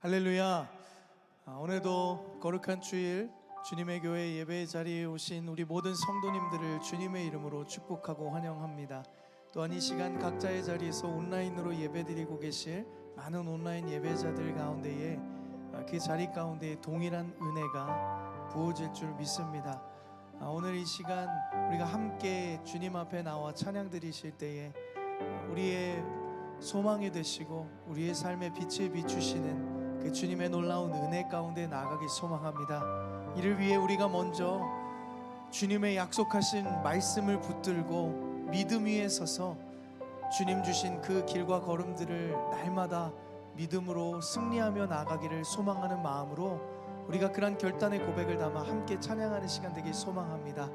할렐루야. 오늘도 거룩한 주일 주님의 교회 예배의 자리에 오신 우리 모든 성도님들을 주님의 이름으로 축복하고 환영합니다. 또한 이 시간 각자의 자리에서 온라인으로 예배드리고 계실 많은 온라인 예배자들 가운데에 그 자리 가운데에 동일한 은혜가 부어질 줄 믿습니다. 오늘 이 시간 우리가 함께 주님 앞에 나와 찬양 드리실 때에 우리의 소망이 되시고 우리의 삶의 빛을 비추시는 그 주님의 놀라운 은혜 가운데 나아가길 소망합니다. 이를 위해 우리가 먼저 주님의 약속하신 말씀을 붙들고 믿음 위에 서서 주님 주신 그 길과 걸음들을 날마다 믿음으로 승리하며 나아가기를 소망하는 마음으로 우리가 그런 결단의 고백을 담아 함께 찬양하는 시간 되길 소망합니다.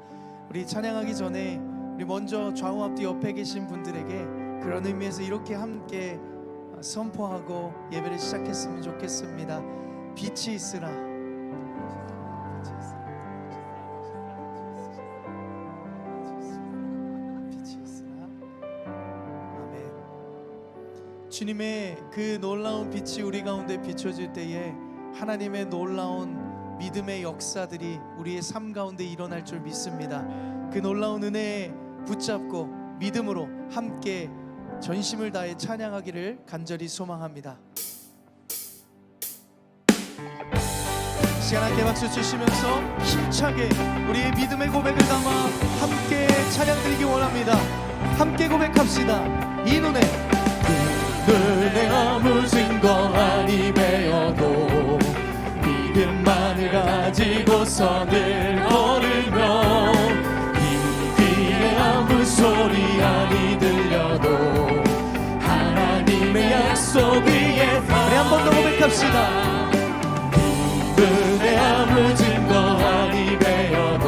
우리 찬양하기 전에 우리 먼저 좌우 앞뒤 옆에 계신 분들에게 그런 의미에서 이렇게 함께 선포하고 예배를 시작했으면 좋겠습니다. 빛이 있으라. 빛이 있으라. 아멘. 주님의 그 놀라운 빛이 우리 가운데 비춰질 때에 하나님의 놀라운 믿음의 역사들이 우리의 삶 가운데 일어날 줄 믿습니다. 그 놀라운 은혜에 붙잡고 믿음으로 함께 전심을 다해 찬양하기를 간절히 소망합니다. 시간 함께 박수 치시면서 힘차게 우리의 믿음의 고백을 담아 함께 찬양 드리기 원합니다. 함께 고백합시다. 이 눈에 아무 증거 아니매어도 믿음만을 가지고서 늘 걸으며 이 귀에 아무 소리 아니 들려도 하나님의 약속 위에 우리 한 번 더 고백합시다. 믿음의 아무 증거 아니매어도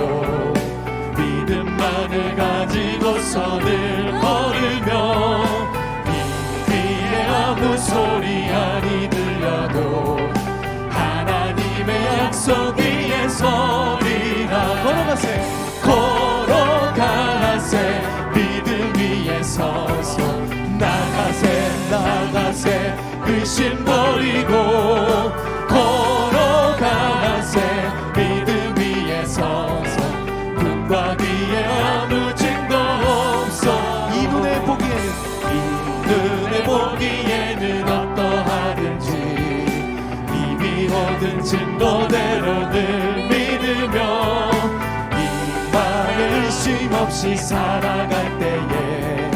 믿음만을 가지고서 늘 걸으며 아무 소리 아니 들려도 하나님의 약속 위에 서리라. 걸어가세 믿음 위에 서서 나가세 의심 버리고 걸어가세 믿음 위에 서서 눈과 귀에 아무 증거 없어. 이 눈에 보기에는 어떠하든지 이미 얻은 증거대로 늘 믿으며 이 말을 의심 없이 살아갈 때에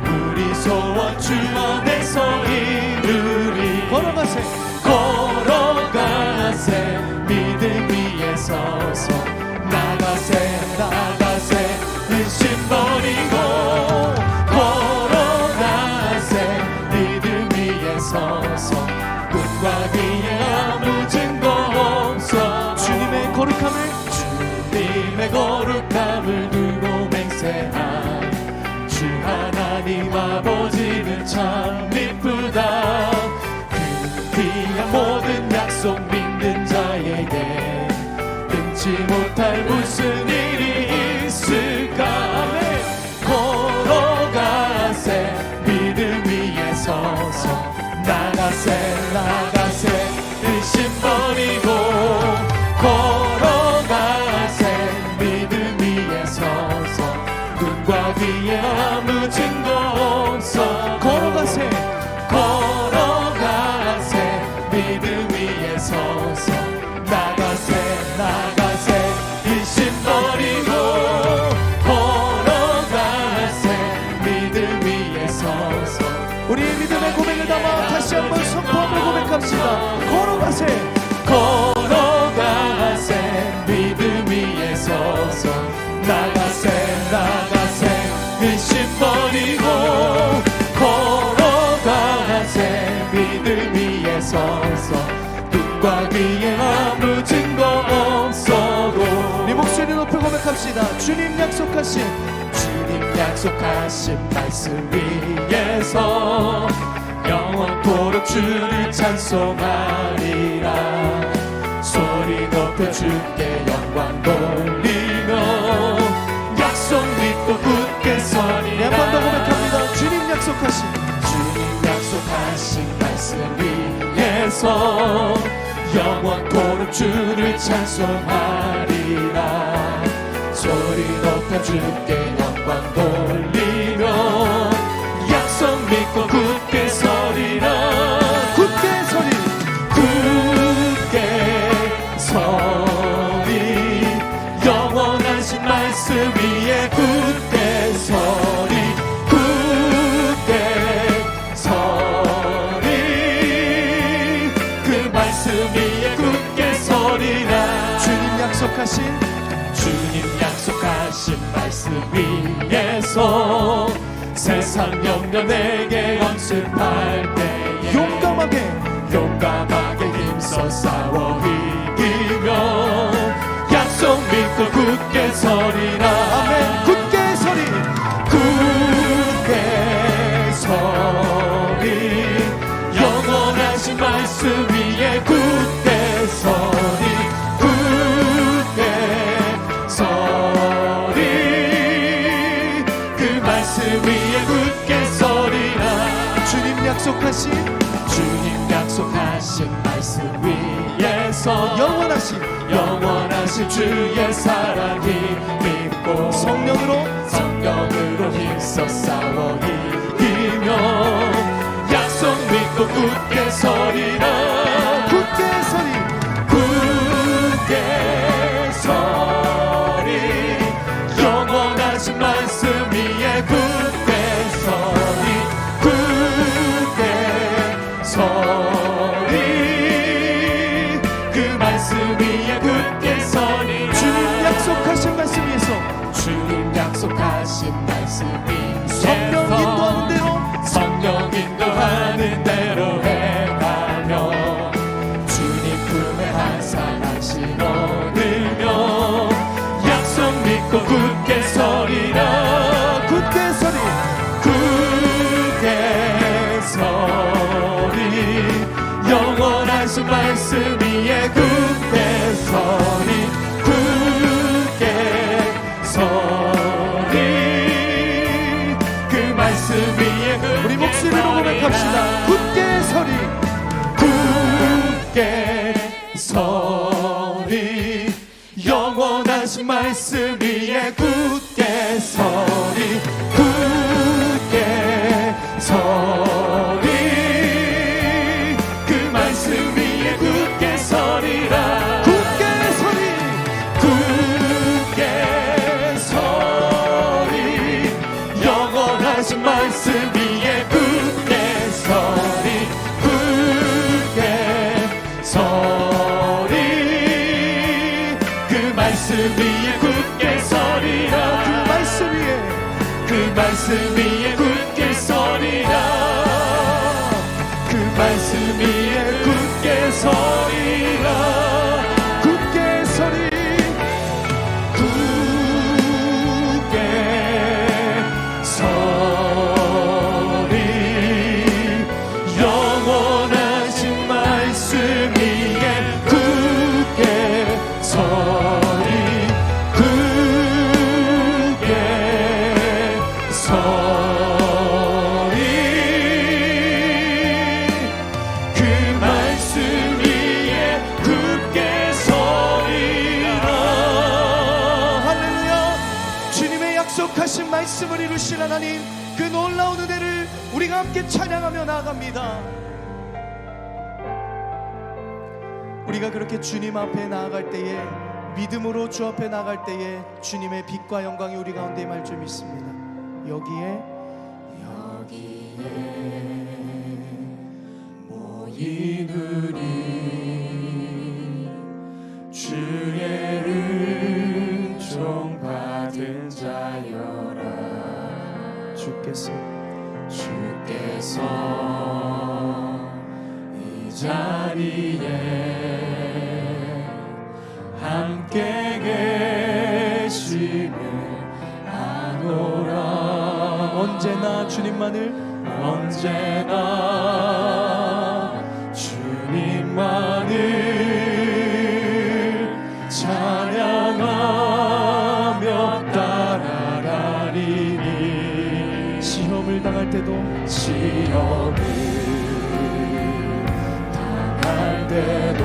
우리 소원 주 안에서 이루리. 걸어가세 믿음 위에 서서 나가세 의심 버리고 서서 눈과 귀에 아무 증거 없어. 주님의 거룩함을 두고 맹세한 주 하나님 아버지는 참 이쁘다. 그 귀한 모든 약속 믿는 자에게 끊지 못할 무슨 일이 있을까. 걸어가세 믿음 위에 서서 나가세 의심 버리고 걸어가세 믿음 위에 서서 눈과 귀에 아무 증거 없어. 걸어가세 믿음 위에 서서 나가세 의심 버리고 걸어가세 믿음 위에 서서 우리의 믿음의 고백을 담아 다시 한번 선포하며 고백합시다. 걸어가세 믿음 위에 서서 나가세 의심 버리고 걸어가세 믿음 위에 서서 눈과 귀에 아무 증거 없어도 우리 목소리 높여 고백합시다. 주님 약속하신 말씀 위에서 영원토록 주를 찬송하리라. 소리 높여 주께 영광 돌리며 약속 믿고 굳게 서리라. 한 번 더 고백합니다. 주님 약속하신 말씀 위에 주께서 영원토록 주를 찬송하리라. 소리 높여 주께 영광 돌리며 약속 믿고 굳게 서리라. 굳게 서리 굳게 서리 영원하신 말씀 위에 굳게 서리. 굳게 서리 그 말씀 위에 굳게 서리라. 주님 약속하신 말씀 위에서 세상 영련에게 연습할 때에 용감하게 힘써 싸워 이기며 약속 믿고 굳게 서리라. 아멘. 굳게 서리 굳게 서리 영원하신 말씀 위에 굳게 서리. 굳게 서리 그 말씀 위에 굳게 서리라. 주님 약속하신 말씀 위에서 영원하신 주의 사랑이 믿고 성령으로 힘써 싸워 이기며 약속 믿고 굳게 서리라. 굳게 서리 굳게 서리 영원하신 말씀 위에 굳게 서리. 굳게 서리 그 말씀 위에 굳게 서리라. 주님 약속하신 말씀 위에서 성령 인도하는 대로 해가며 주님 품에 한산한 신원으며 약속 믿고 굳게 서리라. 굳게 서리 굳게 서리 영원하신 말씀 위에 굳게 서리. 굳게 서리 그 말씀 위에 우리 목소리로 고백합시다. 굳게 서리 굳게 서리 영원하신 말씀 위에 굳게 서리. 굳게 서리 그 말씀 위에 굳게 서리라. 굳게 서리 굳게 서리 영원하신 말씀 위에 굳게 서리. 굳게 서리 그 말씀 위에 굳게 서리라. 그 말씀 위에 굳게 서리라. 그 말씀 위에 굳게 서리라. 굳게 서리 굳게 서리 영원하신 말씀 위에 굳게 서리. 굳게 서리 그 말씀 위에 굳게 서리라. 할렐루야. 주님의 약속하신 말씀을 이루실 하나님, 그 놀라운 은혜를 우리가 함께 찬양하며 나아갑니다. 우리가 그렇게 주님 앞에 나아갈 때에, 믿음으로 주 앞에 나아갈 때에 주님의 빛과 영광이 우리 가운데 임할 줄 믿습니다. 여기에 모이누리 주의 은총 받은 자여라. 주께서 이 자리에 함께 계심을 아노라. 언제나 주님만을 찬양하며 따라가리니. 시험을 당할 때도 시험을 당할 때도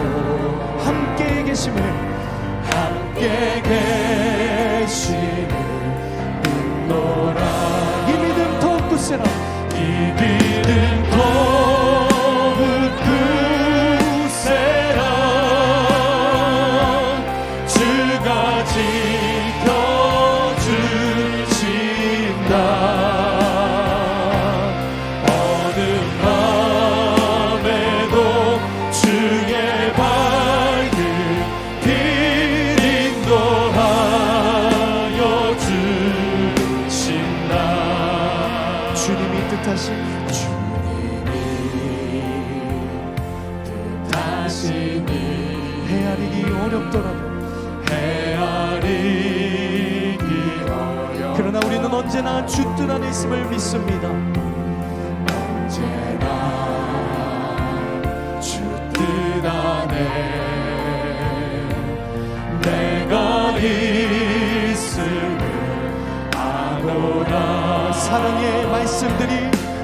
함께 계심을 함께 계심을 믿노라. 이 믿음 더욱 굳세라. 이 믿음 더욱 굳세라. 주가 지켜주신다. 어느 밤에도 주의 밝은 빛 인도하여 주신다. 주님이 뜻하신 뜻하시니 헤아리기 어렵더라도 헤아리기 어려. 그러나 우리는 언제나 주 뜻 안에 있음을 믿습니다. 언제나 주 뜻 안에 내가 있음을 아노라. 사랑의 말씀들이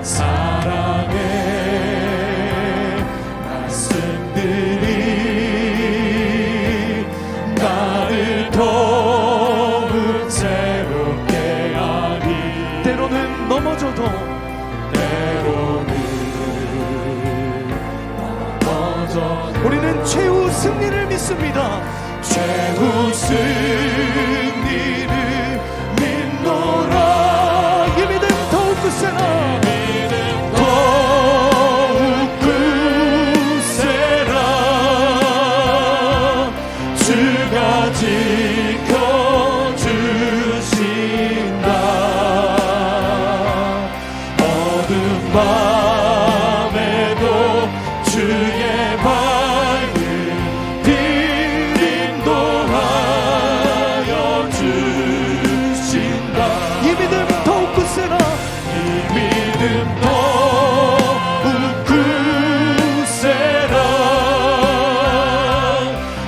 사랑의 말씀들이 나를 더욱 새롭게 하니. 때로는 넘어져도 때로는 넘어져 우리는 최후 승리를 믿습니다. 최후 승리를 믿노라. 이 믿음 더욱 굳세라. 믿음 더욱 굳세라. 주가 지켜주신다. 어둠 밤에도 주의 밝은 빛 인도하여 주신다. 이 믿음 더욱 굳세라. 이 믿음 더욱 굳세라.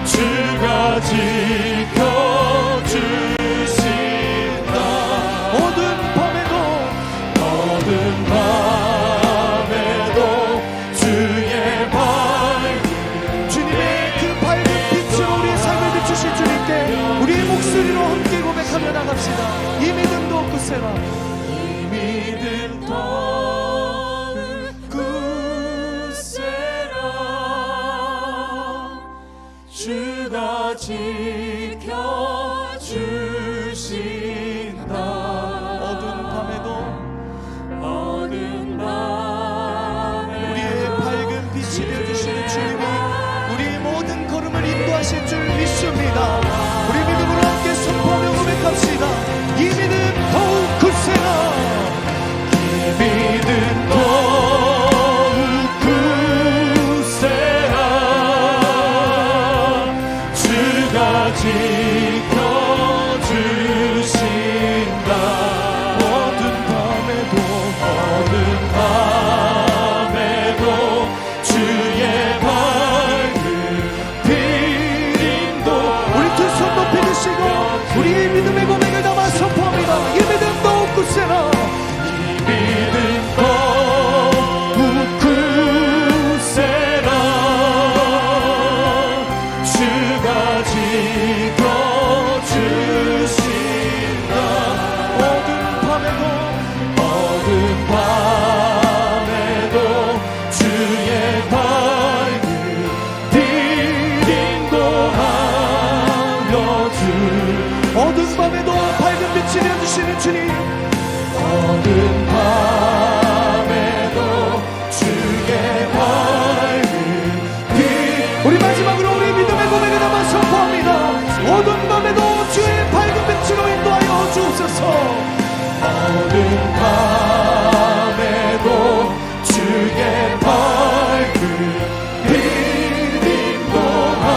주가 지켜주신다. 어두운 밤에도 주의 밝은 주님의 그 밝은 빛으로 우리의 삶을 비추실 주님께 우리의 목소리로 함께 고백하며 나갑시다. 이 믿음 더욱 굳세라. 이 믿음 더욱 굳세라. 주가 지켜주신다. 어두운 밤에도 어두운 밤에 우리의 밝은 빛이 되어주시는 주님이 우리의 모든 걸음을 인도하실 줄 믿습니다. 우리 믿음으로 함께 선포하며 고백합시다. 이 믿음 더욱 굳세라. 이 믿음 더욱 굳세라. 주가 지켜주신다. 어두운 밤에도 주의 밝은 빛 인도. 우리 두 손 높이 드시고 우리의 믿음의 고백을 담아 선포합니다. 이 믿음 더욱 굳세라. 이 믿음 더욱 굳세라. 주가 지켜주신다. 어두운 밤에도 주의 밝은 빛 인도하여 어두운 밤에도 밝은 빛이 되어주시는 주님. 어두운 밤에도 주의 밝은 빛. 우리 마지막으로 우리 믿음의 고백을 담아 선포합니다. 어두운 밤에도 주의 밝은 빛으로 인도하여 주옵소서. 어두운 밤에도 주의 밝은 빛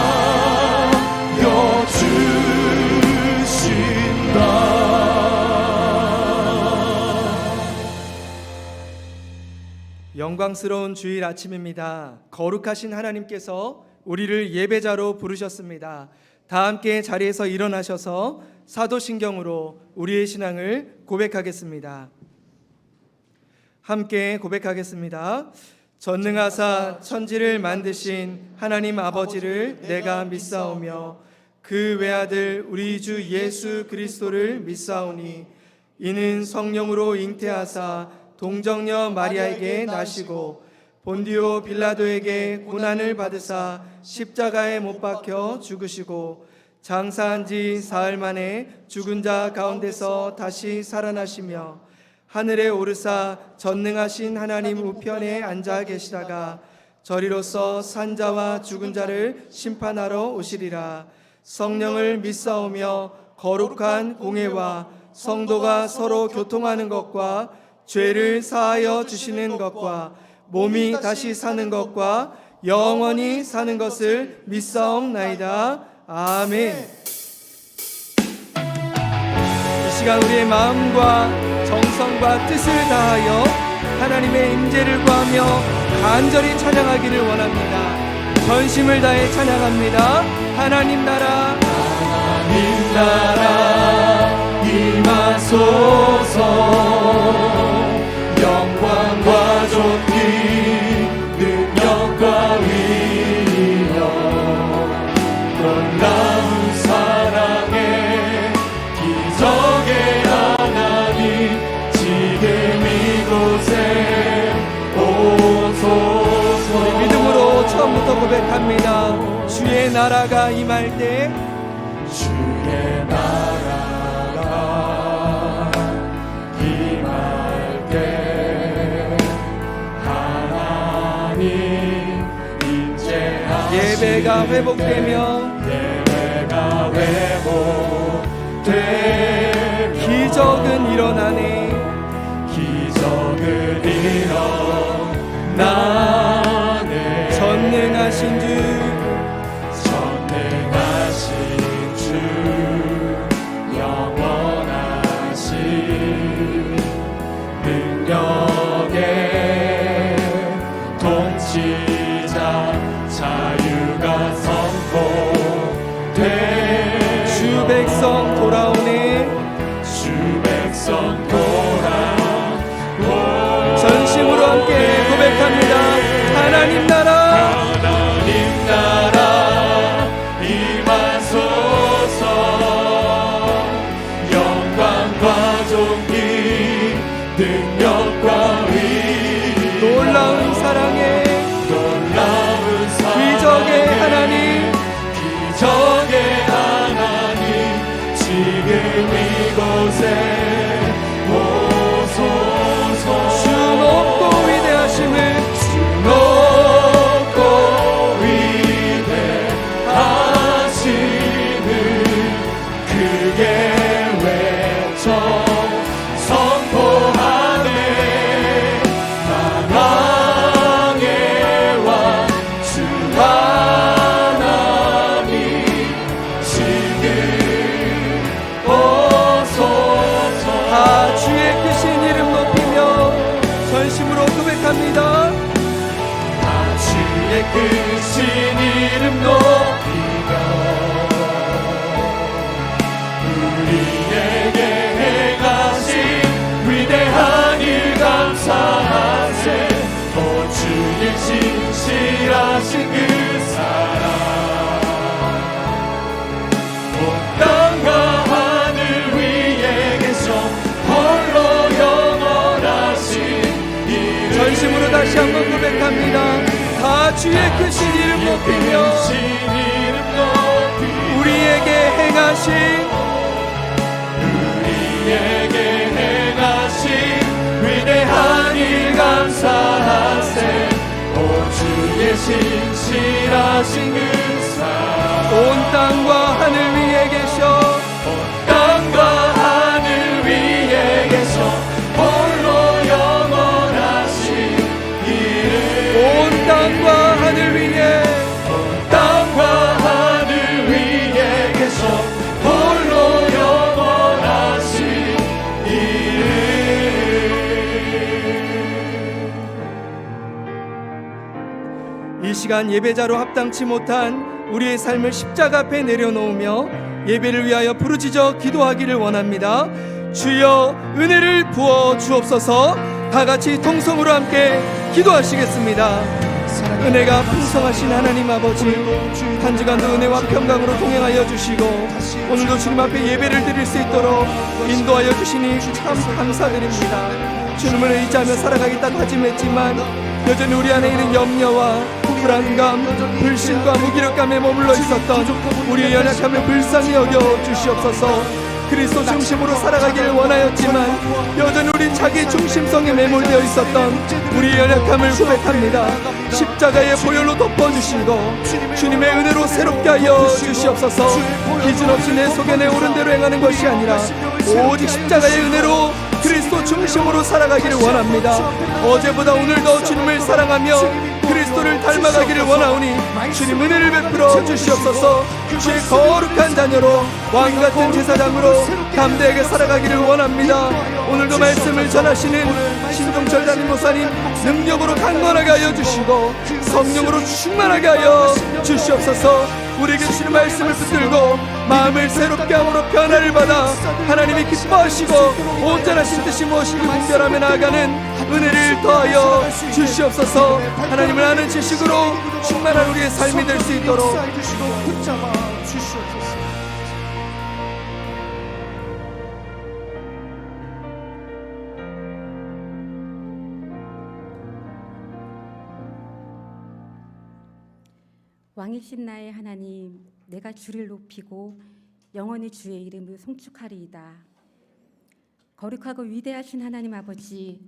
인도하여 주신다. 영광스러운 주일 아침입니다. 거룩하신 하나님께서 우리를 예배자로 부르셨습니다. 다 함께 자리에서 일어나셔서 사도신경으로 우리의 신앙을 고백하겠습니다. 함께 고백하겠습니다. 전능하사 천지를 만드신 하나님 아버지를 내가 믿사오며 그 외아들 우리 주 예수 그리스도를 믿사오니 이는 성령으로 잉태하사 동정녀 마리아에게 나시고 본디오 빌라도에게 고난을 받으사 십자가에 못 박혀 죽으시고 장사한 지 사흘 만에 죽은 자 가운데서 다시 살아나시며 하늘에 오르사 전능하신 하나님 우편에 앉아 계시다가 저리로서 산자와 죽은 자를 심판하러 오시리라. 성령을 믿사오며 거룩한 공회와 성도가 서로 교통하는 것과 죄를 사하여 주시는 것과 몸이 다시 사는 것과 영원히 사는 것을 믿사옵나이다. 아멘. 이 시간 우리의 마음과 정성과 뜻을 다하여 하나님의 임재를 구하며 간절히 찬양하기를 원합니다. 전심을 다해 찬양합니다. 하나님 나라 하나님 나라 임하소서. 영광과 존귀 능력과 위력 놀라운 사랑의 기적의 하나님 지금 이곳에 오소서. 우리 믿음으로 처음부터 고백합니다. 주의 나라가 임할 때 주의 나라가 임할 때 하나님 인재하시니 예배가 회복되며 예배가 회복되며 기적은 일어나네. 기적은 일어나네. 전능하신 주 전능하신 주 영원하신 능력의 통치자 자유가 선포돼. 주 백성 돌아오네. 주 백성 돌아오네. 전심으로 함께 고백합니다. 하나님 나라 하나님 나라 임하소서. 영광과 존귀 능력과 위 놀라운 사랑에 놀라운 사랑 기적의 하나님 기적의 하나님 지금 이곳에 오소서. 주 높고 위대하심을 높고 위대하심을 크게 외쳐 선포하네. 만왕의 왕 주 하나님 지금 오소서. 다 주의 크신 이름 높이며 전심으로 고백합니다. 주의 크신 이름 높이며 우리에게 행하신 위대한 일 감사하세. 오 주의 신실하신 그 사랑 온 땅과 하늘 위에 계셔 홀로 영원하신 전심으로 다시 한번 고백합니다. 다 주의 크신 이름 높이며 우리에게 행하신 위대한 일 감사하세. 오 주의 신실하신 그 사랑 온 땅과 하늘 위에 계셔 온 땅과 하늘 위에 계셔 홀로 영원하신 이름 온 땅과 하늘 위에 온 땅과 하늘 위에 계셔 홀로 영원하신 이름. 이 시간 예배자로 합당치 못한 우리의 삶을 십자가 앞에 내려놓으며 예배를 위하여 부르짖어 기도하기를 원합니다. 주여 은혜를 부어 주옵소서. 다 같이 통성으로 함께 기도하시겠습니다. 은혜가 풍성하신 하나님 아버지, 한 주간도 은혜와 평강으로 동행하여 주시고 오늘도 주님 앞에 예배를 드릴 수 있도록 인도하여 주시니 참 감사드립니다. 주님을 의지하며 살아가겠다 다짐했지만 여전히 우리 안에 있는 염려와 불안감, 불신과 무기력감에 머물러 있었던 우리의 연약함을 불쌍히 여겨 주시옵소서. 그리스도 중심으로 살아가기를 원하였지만 여전히 우리 자기 중심성에 매몰되어 있었던 우리의 연약함을 고백합니다. 십자가의 보혈로 덮어주시고 주님의 은혜로 새롭게 하여 주시옵소서. 기준 없이 내 속에 내 옳은 대로 행하는 것이 아니라 오직 십자가의 은혜로 그리스도 중심으로 살아가기를 원합니다. 어제보다 오늘 더 주님을 사랑하며 그리스도를 닮아가기를 원하오니 주님 은혜를 베풀어 주시옵소서. 주의 거룩한 자녀로 왕같은 제사장으로 담대하게 살아가기를 원합니다. 오늘도 말씀을 전하시는 신종철 담임 목사님 능력으로 강건하게 하여 주시고 성령으로 충만하게 하여 주시옵소서. 우리에게 주시는 말씀을 붙들고 마음을 새롭게 함으로 변화를 받아 하나님이 기뻐하시고 온전하신 뜻이 무엇인지 분별하며 나아가는 은혜를 더하여 주시옵소서. 하나님을 아는 지식으로 충만한 우리의 삶이 될 수 있도록 붙잡아 주시옵소서. 왕이신 나의 하나님, 내가 주를 높이고 영원히 주의 이름을 송축하리이다. 거룩하고 위대하신 하나님 아버지,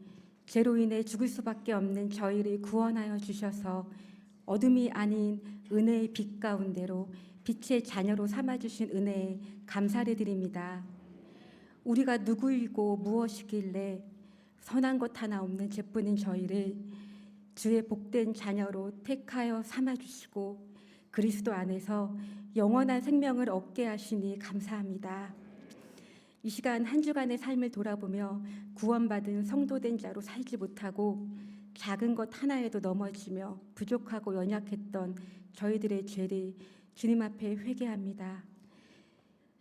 죄로 인해 죽을 수밖에 없는 저희를 구원하여 주셔서 어둠이 아닌 은혜의 빛 가운데로 빛의 자녀로 삼아주신 은혜에 감사를 드립니다. 우리가 누구이고 무엇이길래 선한 것 하나 없는 죄뿐인 저희를 주의 복된 자녀로 택하여 삼아주시고 그리스도 안에서 영원한 생명을 얻게 하시니 감사합니다. 이 시간 한 주간의 삶을 돌아보며 구원받은 성도된 자로 살지 못하고 작은 것 하나에도 넘어지며 부족하고 연약했던 저희들의 죄를 주님 앞에 회개합니다.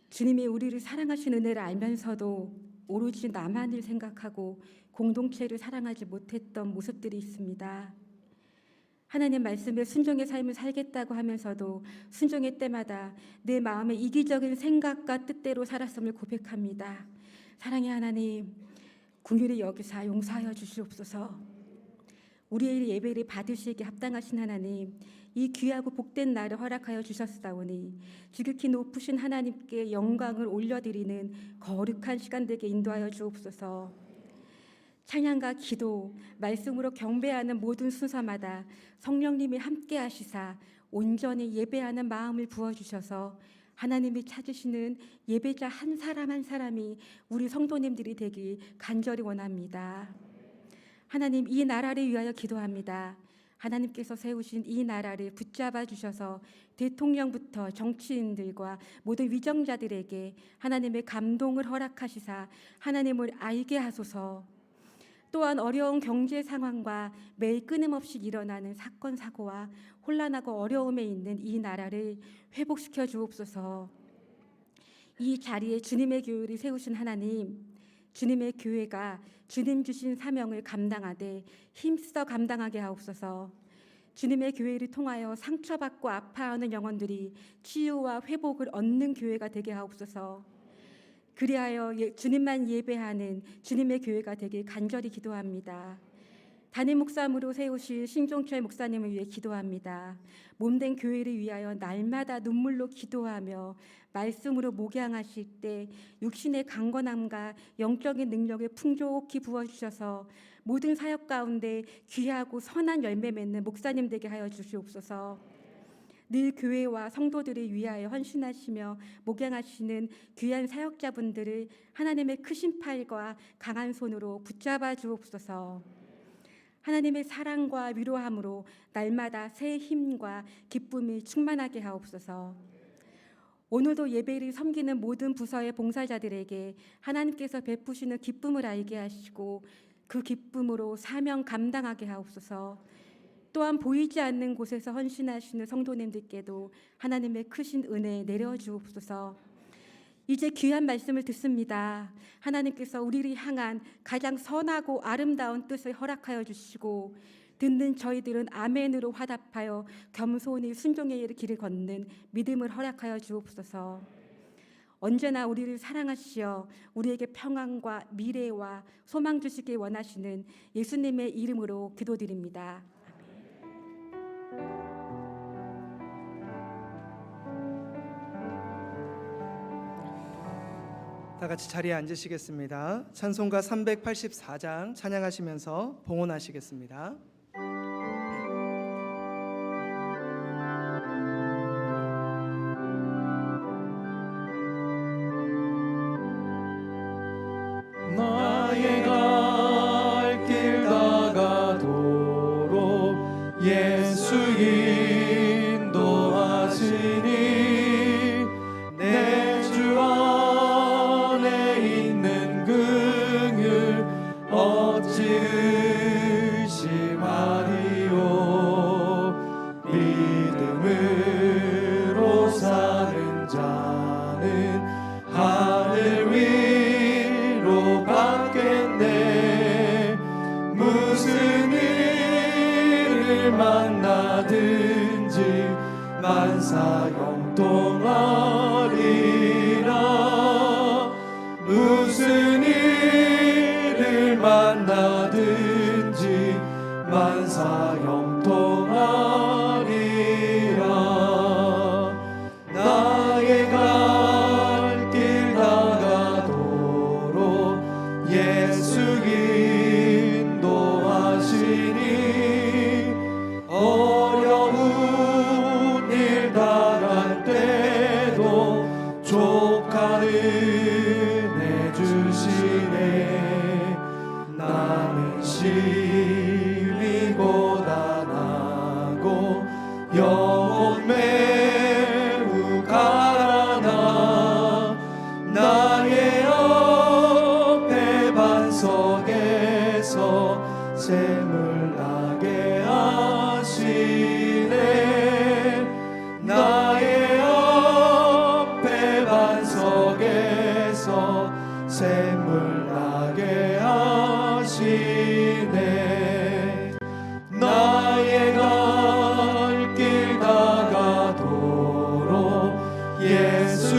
주님이 우리를 사랑하신 은혜를 알면서도 오로지 나만을 생각하고 공동체를 사랑하지 못했던 모습들이 있습니다. 하나님 말씀에 순종의 삶을 살겠다고 하면서도 순종의 때마다 내 마음의 이기적인 생각과 뜻대로 살았음을 고백합니다. 사랑의 하나님, 긍휼히 여기사 용서하여 주시옵소서. 우리의 예배를 받으시기에 합당하신 하나님, 이 귀하고 복된 날을 허락하여 주셨사오니 지극히 높으신 하나님께 영광을 올려드리는 거룩한 시간 되게 인도하여 주옵소서. 찬양과 기도, 말씀으로 경배하는 모든 순서마다 성령님이 함께 하시사 온전히 예배하는 마음을 부어주셔서 하나님이 찾으시는 예배자 한 사람 한 사람이 우리 성도님들이 되길 간절히 원합니다. 하나님, 이 나라를 위하여 기도합니다. 하나님께서 세우신 이 나라를 붙잡아 주셔서 대통령부터 정치인들과 모든 위정자들에게 하나님의 감동을 허락하시사 하나님을 알게 하소서. 또한 어려운 경제 상황과 매일 끊임없이 일어나는 사건 사고와 혼란하고 어려움에 있는 이 나라를 회복시켜 주옵소서. 이 자리에 주님의 교회를 세우신 하나님, 주님의 교회가 주님 주신 사명을 감당하되 힘써 감당하게 하옵소서. 주님의 교회를 통하여 상처받고 아파하는 영혼들이 치유와 회복을 얻는 교회가 되게 하옵소서. 그리하여 주님만 예배하는 주님의 교회가 되길 간절히 기도합니다. 담임 목사님으로 세우신 신종철 목사님을 위해 기도합니다. 몸된 교회를 위하여 날마다 눈물로 기도하며 말씀으로 목양하실 때 육신의 강건함과 영적인 능력을 풍족히 부어주셔서 모든 사역 가운데 귀하고 선한 열매 맺는 목사님 되게 하여 주시옵소서. 늘 교회와 성도들을 위하여 헌신하시며 목양하시는 귀한 사역자분들을 하나님의 크신 팔과 강한 손으로 붙잡아 주옵소서. 하나님의 사랑과 위로함으로 날마다 새 힘과 기쁨이 충만하게 하옵소서. 오늘도 예배를 섬기는 모든 부서의 봉사자들에게 하나님께서 베푸시는 기쁨을 알게 하시고 그 기쁨으로 사명 감당하게 하옵소서. 또한 보이지 않는 곳에서 헌신하시는 성도님들께도 하나님의 크신 은혜 내려주옵소서. 이제 귀한 말씀을 듣습니다. 하나님께서 우리를 향한 가장 선하고 아름다운 뜻을 허락하여 주시고 듣는 저희들은 아멘으로 화답하여 겸손히 순종의 길을 걷는 믿음을 허락하여 주옵소서. 언제나 우리를 사랑하시어 우리에게 평안과 미래와 소망 주시길 원하시는 예수님의 이름으로 기도드립니다. 다 같이 자리에 앉으시겠습니다. 찬송가 384장 찬양하시면서 봉헌하시겠습니다. 나의 갈 길 다가도록 예수 인도하시니 내 주 안에 있는 긍휼 어찌 의심하리요. 믿음으로 사는 자는 하늘 위로 받겠네. 무슨 일을 만나든지 만사 형통하리라. 무슨 일을 만나든지 만사 형통하리라. 나의 갈 길 다가도록 예수 인도하시니 어려운 일 당할 때도 족한 은혜 주시네. 나는 심히 고단하고 영혼 매우 가난하. 나의 옆에 반석에서 샘을 나게 하시네. 나의 옆에 반석에서 샘을 나게 하시네. 나의 갈 길 다가도록 예수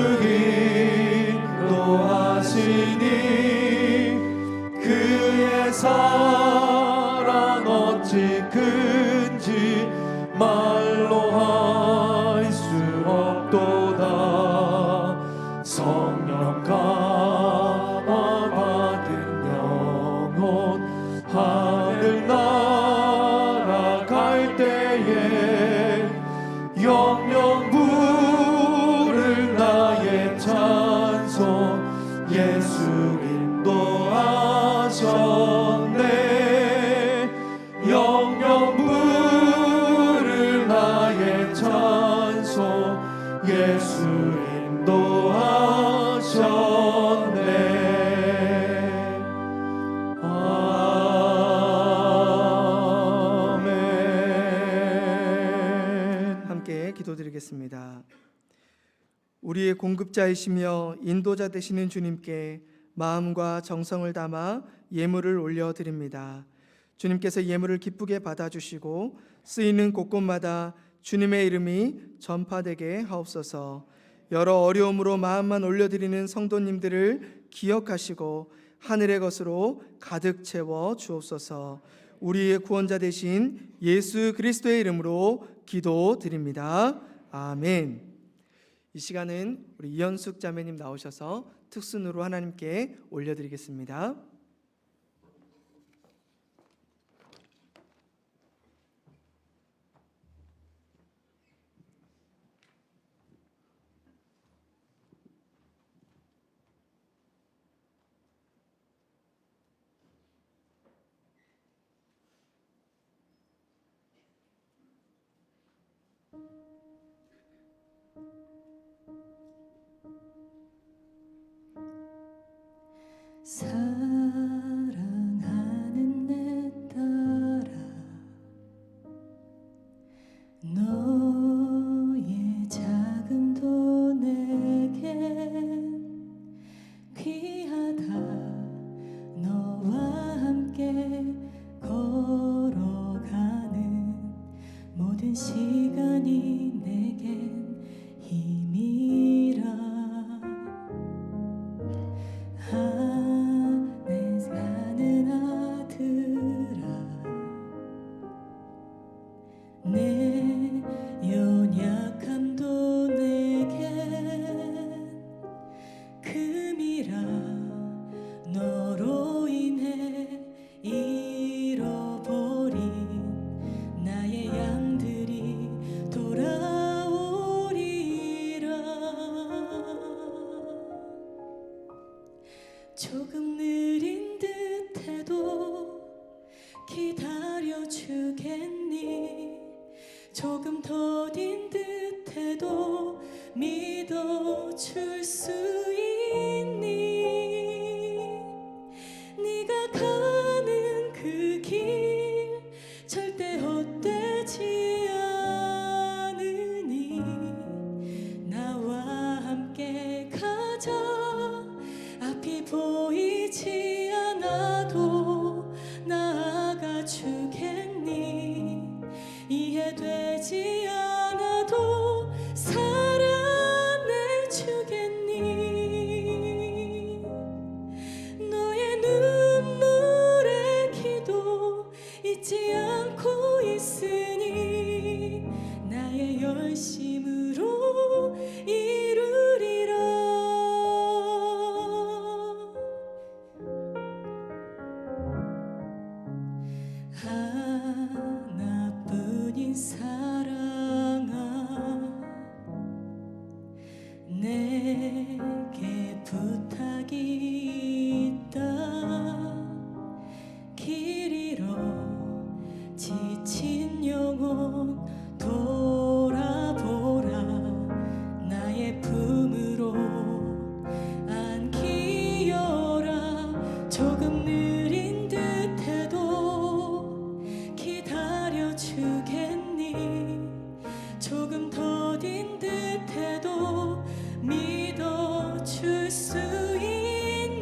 인도하시니 그의 사랑 어찌 큰지 말로 할 수 없도다. 성령 감화 받은 영혼 하늘 날아갈 때에 영영 부를 나의 찬송 예수 인도하셨네. 영영 부를 나의 찬송 예수 인도하셨네. 아멘. 함께 기도드리겠습니다. 우리의 공급자이시며 인도자 되시는 주님께 마음과 정성을 담아 예물을 올려드립니다. 주님께서 예물을 기쁘게 받아주시고 쓰이는 곳곳마다 주님의 이름이 전파되게 하옵소서. 여러 어려움으로 마음만 올려드리는 성도님들을 기억하시고 하늘의 것으로 가득 채워 주옵소서. 우리의 구원자 되신 예수 그리스도의 이름으로 기도드립니다. 아멘. 이 시간은 우리 이현숙 자매님 나오셔서 특순으로 하나님께 올려드리겠습니다. 사랑하는 걸어가는 모든 시간이 내겐 힘이라. 내 사는 아들아, 내 연약함도 내겐 금이라. 너로 인해 잃어버린 나의 양들이 돌아오리라. 조금 느린 듯해도 기다려주겠니? 조금 더딘 듯해도 믿어줄 수 있니? 네가 가는 그 길 절대 헛되지 않으니 나와 함께 가자. 앞이 보이지 않아도 나아가 주겠니? 이해되지 않아도 사랑해 주겠니? 너의 눈물의 기도 잊지 않고 있으니 나의 열심으로 이루리라. 하나뿐인 사랑아, 내게 부탁이 있다. 길 잃어 지친 영혼 돌아보라. 나의 품으로 안기어라. 조금 느린 듯해도 기다려주겠니? 조금 더딘 듯해도 믿어줄 수 있니?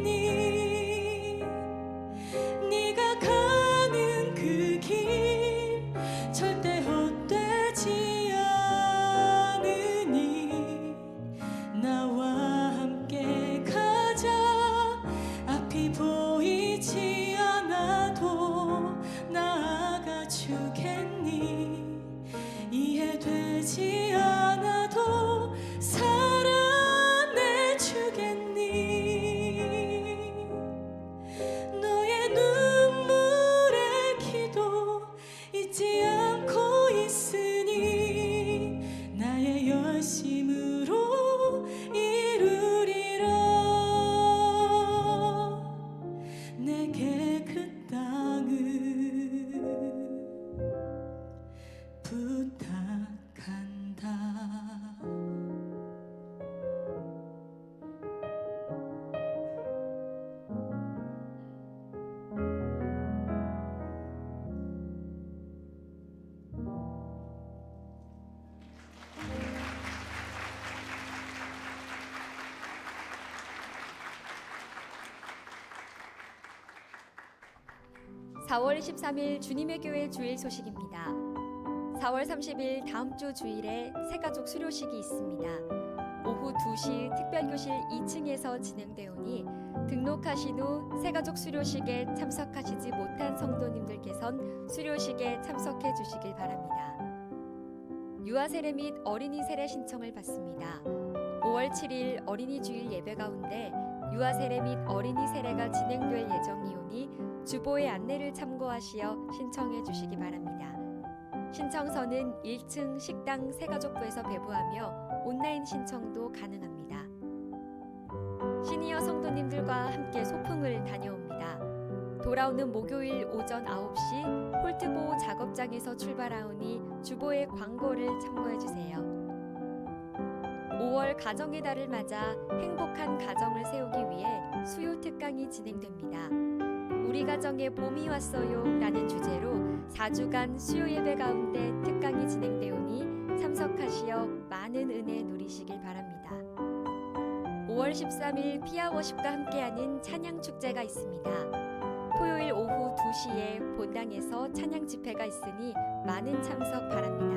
네가 가는 그 길 절대 헛되지 않으니 나와 함께 가자. 앞이 보이지 않아도 나아가 주겠니? 이해되지 않아도 사랑해 주겠니? 너의 눈물의 기도 잊지 않고 있으니 나의 열심으로 이루리라. 내게 그 땅을 부탁한다. 4월 23일 주님의 교회 주일 소식입니다. 4월 30일 다음 주 주일에 새가족 수료식이 있습니다. 오후 2시 특별교실 2층에서 진행되오니 등록하신 후 새가족 수료식에 참석하시지 못한 성도님들께선 수료식에 참석해 주시길 바랍니다. 유아 세례 및 어린이 세례 신청을 받습니다. 5월 7일 어린이 주일 예배 가운데 유아 세례 및 어린이 세례가 진행될 예정이오니 주보의 안내를 참고하시어 신청해 주시기 바랍니다. 신청서는 1층 식당 새가족부에서 배부하며 온라인 신청도 가능합니다. 시니어 성도님들과 함께 소풍을 다녀옵니다. 돌아오는 목요일 오전 9시 홀트보 작업장에서 출발하오니 주보의 광고를 참고해 주세요. 5월 가정의 달을 맞아 행복한 가정을 세우기 위해 수요 특강이 진행됩니다. 우리 가정에 봄이 왔어요 라는 주제로 4주간 수요 예배 가운데 특강이 진행되오니 참석하시어 많은 은혜 누리시길 바랍니다. 5월 13일 피아워십과 함께하는 찬양 축제가 있습니다. 토요일 오후 2시에 본당에서 찬양 집회가 있으니 많은 참석 바랍니다.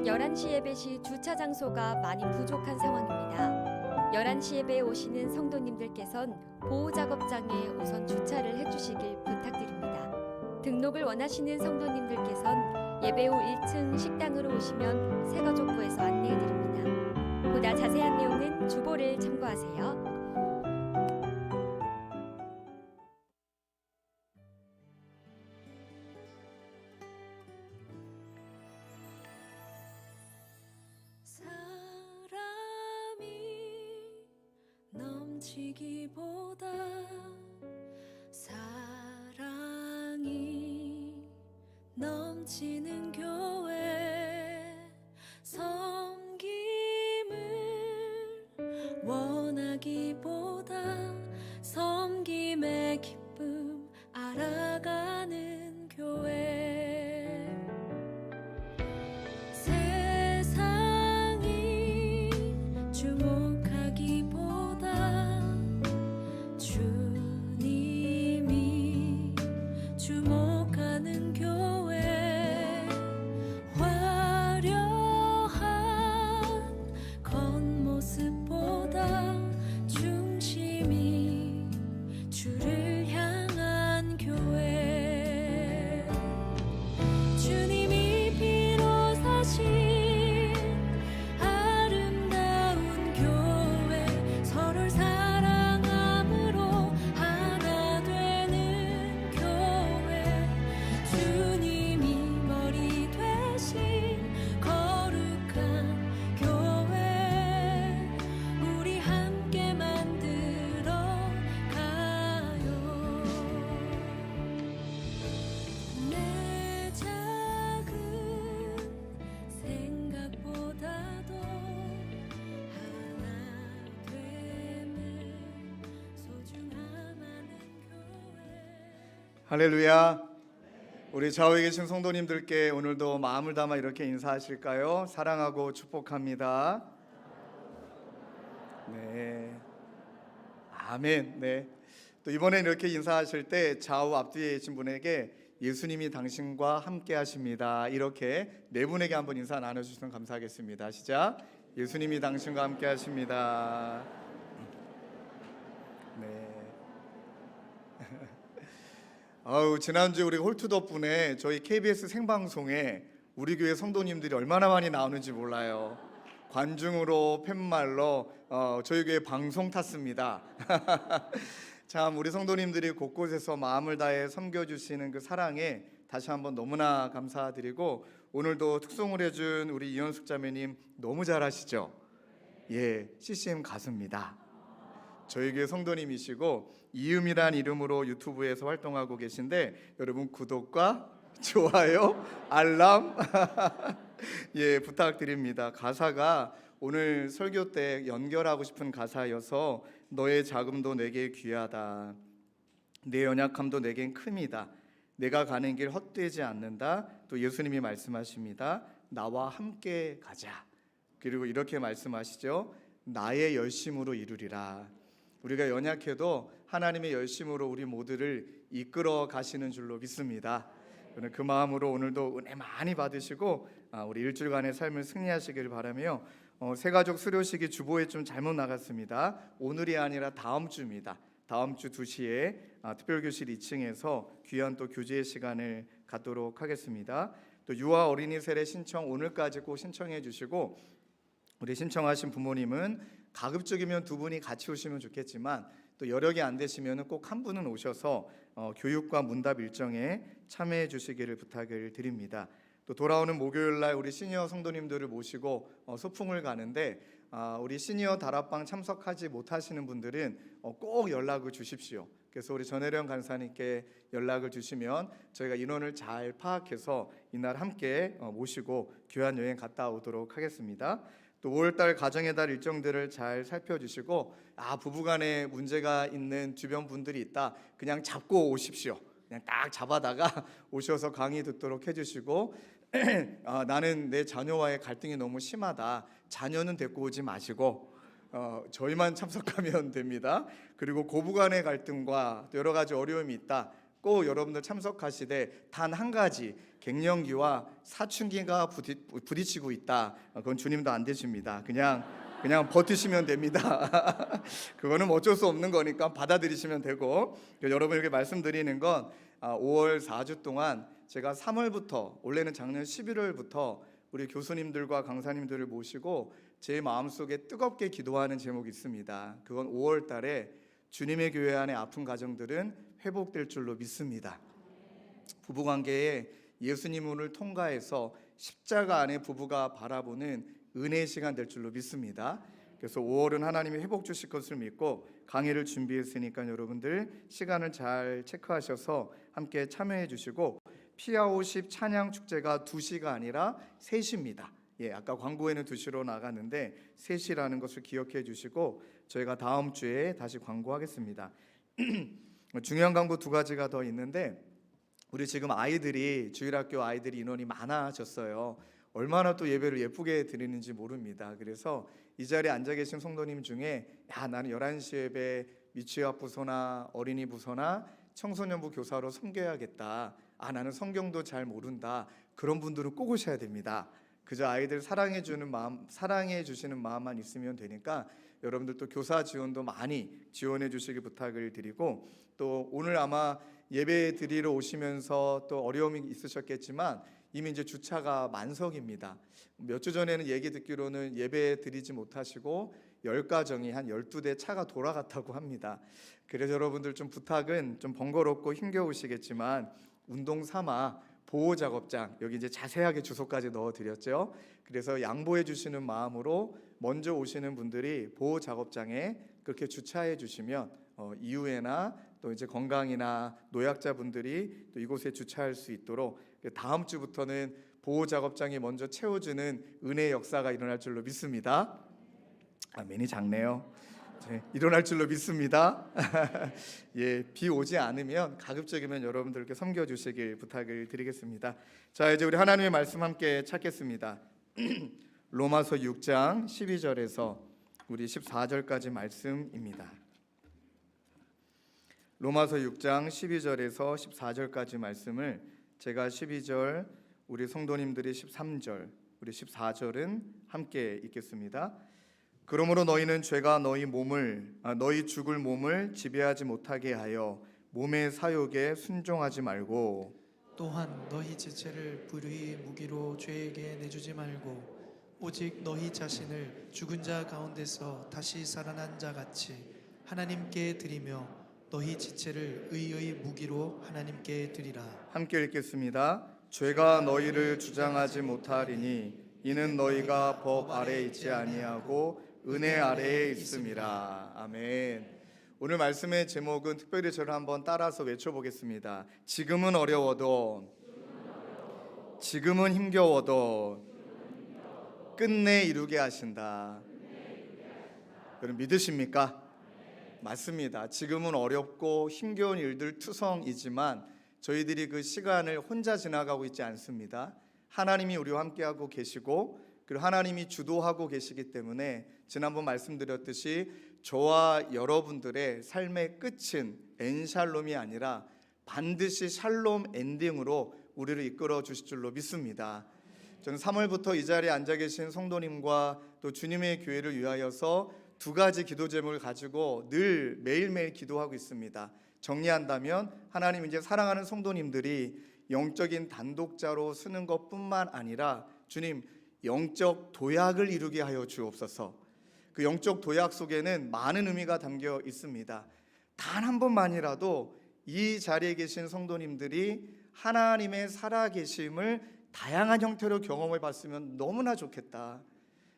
11시 예배 시 주차 장소가 많이 부족한 상황입니다. 11시 예배에 오시는 성도님들께선 보호작업장에 우선 주차를 해주시길 부탁드립니다. 등록을 원하시는 성도님들께선 예배 후 1층 식당으로 오시면 새가족부에서 안내해드립니다. 보다 자세한 내용은 주보를 참고하세요. 사람이 넘치기보다 사랑이 넘치는 교회, 섬김을 원하기보다 섬김의 기쁨 알아가는 교회, 세상이 주목하기보다 주님이 주목하는 교회, 화려한 겉모습보다 중심이 주를 향한 교회, 주님이 피로 사신 아름다운 교회, 서로를 사랑함으로 하나 되는 교회, 주님이 머리 되신 거룩한 교회, 우리 함께 만들어 가요. 내 작은 생각보다도 하나 됨을 소중함하는 교회. 할렐루야. 우리 좌우에 계신 성도님들께 오늘도 마음을 담아 이렇게 인사하실까요? 사랑하고 축복합니다. 네, 아멘. 네. 또 이번엔 이렇게 인사하실 때 좌우 앞뒤에 계신 분에게 예수님이 당신과 함께 하십니다. 이렇게 네 분에게 한번 인사 나눠주시면 감사하겠습니다. 시작. 예수님이 당신과 함께 하십니다. 네. 지난주 우리 홀투 덕분에 저희 KBS 생방송에 우리 교회 성도님들이 얼마나 많이 나오는지 몰라요. 관중으로 팻말로 저희 교회 방송 탔습니다. 참 우리 성도님들이 곳곳에서 마음을 다해 섬겨주시는 그 사랑에 다시 한번 너무나 감사드리고, 오늘도 특송을 해준 우리 이현숙 자매님 너무 잘하시죠? 예, CCM 가수입니다. 저희 교회 성도님이시고 이음이란 이름으로 유튜브에서 활동하고 계신데, 여러분 구독과 좋아요, 알람 예, 부탁드립니다. 가사가 오늘 설교 때 연결하고 싶은 가사여서, 너의 자금도 내게 귀하다, 내 연약함도 내겐 큼이다, 내가 가는 길 헛되지 않는다. 또 예수님이 말씀하십니다. 나와 함께 가자. 그리고 이렇게 말씀하시죠. 나의 열심으로 이루리라. 우리가 연약해도 하나님의 열심으로 우리 모두를 이끌어 가시는 줄로 믿습니다. 저는 그 마음으로 오늘도 은혜 많이 받으시고 우리 일주일간의 삶을 승리하시기를 바라며, 새가족 수료식이 주보에 좀 잘못 나갔습니다. 오늘이 아니라 다음 주입니다. 다음 주 2시에 특별교실 2층에서 귀한 또 교제의 시간을 갖도록 하겠습니다. 또 유아 어린이 세례 신청 오늘까지 꼭 신청해 주시고, 우리 신청하신 부모님은 가급적이면 2분이 같이 오시면 좋겠지만, 또 여력이 안 되시면 꼭 한 분은 오셔서 교육과 문답 일정에 참여해 주시기를 부탁을 드립니다. 또 돌아오는 목요일 날 우리 시니어 성도님들을 모시고 소풍을 가는데, 우리 시니어 다락방 참석하지 못하시는 분들은 꼭 연락을 주십시오. 그래서 우리 전혜령 간사님께 연락을 주시면 저희가 인원을 잘 파악해서 이날 함께 모시고 교환 여행 갔다 오도록 하겠습니다. 또 5월달 가정의 달 일정들을 잘 살펴주시고, 부부간에 문제가 있는 주변 분들이 있다, 그냥 잡고 오십시오. 그냥 딱 잡아다가 오셔서 강의 듣도록 해주시고, 나는 내 자녀와의 갈등이 너무 심하다, 자녀는 데리고 오지 마시고 저희만 참석하면 됩니다. 그리고 고부간의 갈등과 여러 가지 어려움이 있다. 꼭 여러분들 참석하시되 단 한 가지 갱년기와 사춘기가 부딪히고 있다. 그건 주님도 안 되십니다. 그냥 버티시면 됩니다. 그거는 뭐 어쩔 수 없는 거니까 받아들이시면 되고, 여러분에게 말씀드리는 건 5월 4주 동안 제가 3월부터, 원래는 작년 11월부터 우리 교수님들과 강사님들을 모시고 제 마음속에 뜨겁게 기도하는 제목이 있습니다. 그건 5월 달에 주님의 교회 안의 아픈 가정들은 회복될 줄로 믿습니다. 부부관계에 예수님을 통과해서 십자가 안에 부부가 바라보는 은혜의 시간 될 줄로 믿습니다. 그래서 5월은 하나님이 회복 주실 것을 믿고 강의를 준비했으니까 여러분들 시간을 잘 체크하셔서 함께 참여해 주시고, 피아오십 찬양 축제가 2시가 아니라 3시입니다. 아까 광고에는 2시로 나갔는데 3시라는 것을 기억해 주시고 저희가 다음 주에 다시 광고하겠습니다. 중요한 광고 2가지가 더 있는데, 우리 지금 아이들이 주일학교 아이들이 인원이 많아졌어요. 얼마나 또 예배를 예쁘게 드리는지 모릅니다. 그래서 이 자리에 앉아 계신 성도님 중에 나는 11시 예배 미취학 부서나 어린이 부서나 청소년부 교사로 섬겨야겠다. 나는 성경도 잘 모른다. 그런 분들은 꼭 오셔야 됩니다. 그저 아이들 사랑해 주시는 마음만 있으면 되니까 여러분들 또 교사 지원도 많이 지원해 주시기 부탁을 드리고, 또 오늘 아마 예배 드리러 오시면서 또 어려움이 있으셨겠지만 이미 이제 주차가 만석입니다. 몇 주 전에는 얘기 듣기로는 예배 드리지 못하시고 10가정이 한 12대 차가 돌아갔다고 합니다. 그래서 여러분들 좀 부탁은 좀 번거롭고 힘겨우시겠지만 운동 삼아 보호작업장, 여기 이제 자세하게 주소까지 넣어드렸죠. 그래서 양보해 주시는 마음으로 먼저 오시는 분들이 보호작업장에 그렇게 주차해 주시면 이후에나 또 이제 건강이나 노약자분들이 또 이곳에 주차할 수 있도록 다음 주부터는 보호작업장이 먼저 채워주는 은혜의 역사가 일어날 줄로 믿습니다. 아멘이 작네요. 일어날 줄로 믿습니다. 비 오지 않으면 가급적이면 여러분들께 섬겨주시길 부탁을 드리겠습니다. 자, 이제 우리 하나님의 말씀 함께 찾겠습니다. 로마서 6장 12절에서 우리 14절까지 말씀입니다. 로마서 6장 12절에서 14절까지 말씀을 제가 12절, 우리 성도님들이 13절, 우리 14절은 함께 읽겠습니다. 그러므로 너희는 죄가 너희 죽을 몸을 지배하지 못하게 하여 몸의 사욕에 순종하지 말고, 또한 너희 지체를 불의의 무기로 죄에게 내주지 말고 오직 너희 자신을 죽은 자 가운데서 다시 살아난 자 같이 하나님께 드리며 너희 지체를 의의 무기로 하나님께 드리라. 함께 읽겠습니다. 죄가 너희를 주장하지 못하리니 이는 너희가 법 아래에 있지 아니하고 은혜 아래에 있음이라. 아멘. 오늘 말씀의 제목은 특별히 저를 한번 따라서 외쳐보겠습니다. 지금은 어려워도, 지금은 힘겨워도 끝내 이루게 하신다. 여러분 믿으십니까? 맞습니다. 지금은 어렵고 힘겨운 일들 투성이지만 저희들이 그 시간을 혼자 지나가고 있지 않습니다. 하나님이 우리와 함께하고 계시고, 그리고 하나님이 주도하고 계시기 때문에 지난번 말씀드렸듯이 저와 여러분들의 삶의 끝은 엔샬롬이 아니라 반드시 샬롬 엔딩으로 우리를 이끌어 주실 줄로 믿습니다. 저는 3월부터 이 자리에 앉아 계신 성도님과 또 주님의 교회를 위하여서 2가지 기도 제목을 가지고 늘 매일매일 기도하고 있습니다. 정리한다면 하나님 이제 사랑하는 성도님들이 영적인 단독자로 쓰는 것뿐만 아니라 주님 영적 도약을 이루게 하여 주옵소서. 그 영적 도약 속에는 많은 의미가 담겨 있습니다. 단 한 번만이라도 이 자리에 계신 성도님들이 하나님의 살아계심을 다양한 형태로 경험을 봤으면 너무나 좋겠다.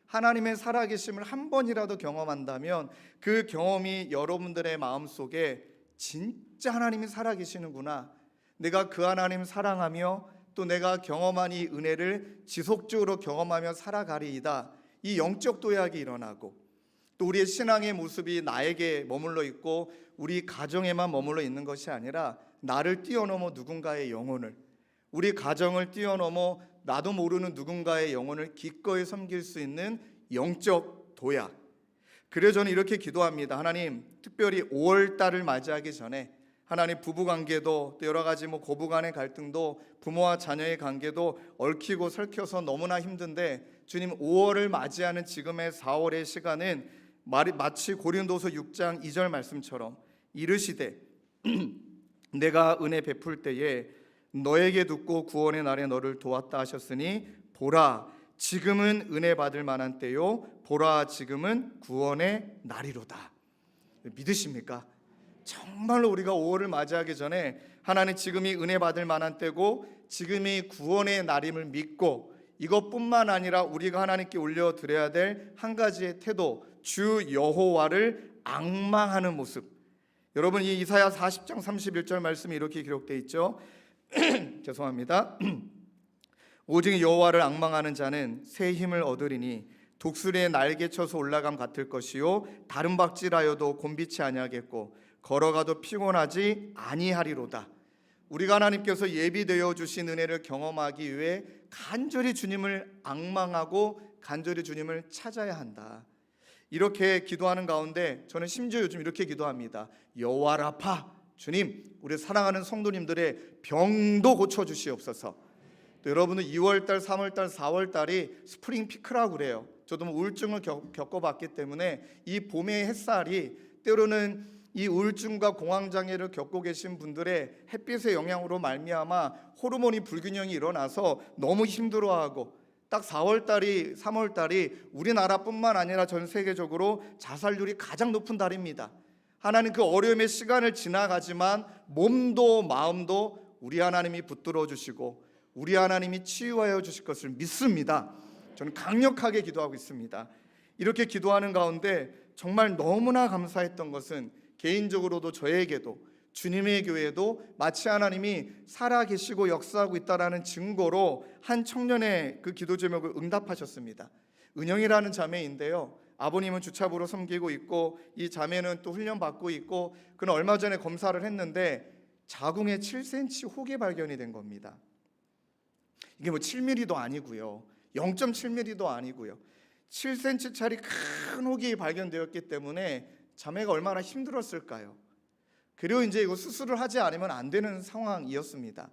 하나님의 살아계심을 한 번이라도 경험한다면 그 경험이 여러분들의 마음속에 진짜 하나님이 살아계시는구나, 내가 그 하나님 사랑하며 또 내가 경험한 이 은혜를 지속적으로 경험하며 살아가리이다, 이 영적 도약이 일어나고, 또 우리의 신앙의 모습이 나에게 머물러 있고 우리 가정에만 머물러 있는 것이 아니라 나를 뛰어넘어 누군가의 영혼을, 우리 가정을 뛰어넘어 나도 모르는 누군가의 영혼을 기꺼이 섬길 수 있는 영적 도약, 그래서 저는 이렇게 기도합니다. 하나님, 특별히 5월 달을 맞이하기 전에 하나님, 부부 관계도 또 여러 가지 고부 간의 갈등도 부모와 자녀의 관계도 얽히고 설켜서 너무나 힘든데, 주님, 5월을 맞이하는 지금의 4월의 시간은 마치 고린도서 6장 2절 말씀처럼 이르시되 내가 은혜 베풀 때에 너에게 듣고 구원의 날에 너를 도왔다 하셨으니 보라 지금은 은혜 받을 만한 때요 보라 지금은 구원의 날이로다. 믿으십니까? 정말로 우리가 5월을 맞이하기 전에 하나님, 지금이 은혜 받을 만한 때고 지금이 구원의 날임을 믿고, 이것뿐만 아니라 우리가 하나님께 올려드려야 될 한 가지의 태도, 주 여호와를 앙망하는 모습. 여러분, 이 이사야 40장 31절 말씀이 이렇게 기록되어 있죠. 죄송합니다. 오직 여호와를 앙망하는 자는 새 힘을 얻으리니 독수리의 날개 쳐서 올라감 같을 것이요 다른 박질하여도 곤비치 아니하겠고 걸어가도 피곤하지 아니하리로다. 우리가 하나님께서 예비되어 주신 은혜를 경험하기 위해 간절히 주님을 앙망하고 간절히 주님을 찾아야 한다. 이렇게 기도하는 가운데 저는 심지어 요즘 이렇게 기도합니다. 여호와라파, 주님, 우리 사랑하는 성도님들의 병도 고쳐주시옵소서. 또 여러분은 2월달, 3월달, 4월달이 스프링 피크라고 그래요. 저도 우울증을 겪어봤기 때문에 이 봄의 햇살이 때로는 이 우울증과 공황장애를 겪고 계신 분들의 햇빛의 영향으로 말미암아 호르몬이 불균형이 일어나서 너무 힘들어하고, 딱 4월달이 3월달이 우리나라뿐만 아니라 전 세계적으로 자살률이 가장 높은 달입니다. 하나님, 그 어려움의 시간을 지나가지만 몸도 마음도 우리 하나님이 붙들어 주시고 우리 하나님이 치유하여 주실 것을 믿습니다. 저는 강력하게 기도하고 있습니다. 이렇게 기도하는 가운데 정말 너무나 감사했던 것은 개인적으로도 저에게도 주님의 교회도 마치 하나님이 살아계시고 역사하고 있다라는 증거로 한 청년의 그 기도 제목을 응답하셨습니다. 은영이라는 자매인데요, 아버님은 주차부로 섬기고 있고 이 자매는 또 훈련 받고 있고, 그는 얼마 전에 검사를 했는데 자궁에 7cm 혹이 발견이 된 겁니다. 이게 7mm도 아니고요, 0.7mm도 아니고요, 7cm짜리 큰 혹이 발견되었기 때문에 자매가 얼마나 힘들었을까요? 그리고 이제 이거 수술을 하지 않으면 안 되는 상황이었습니다.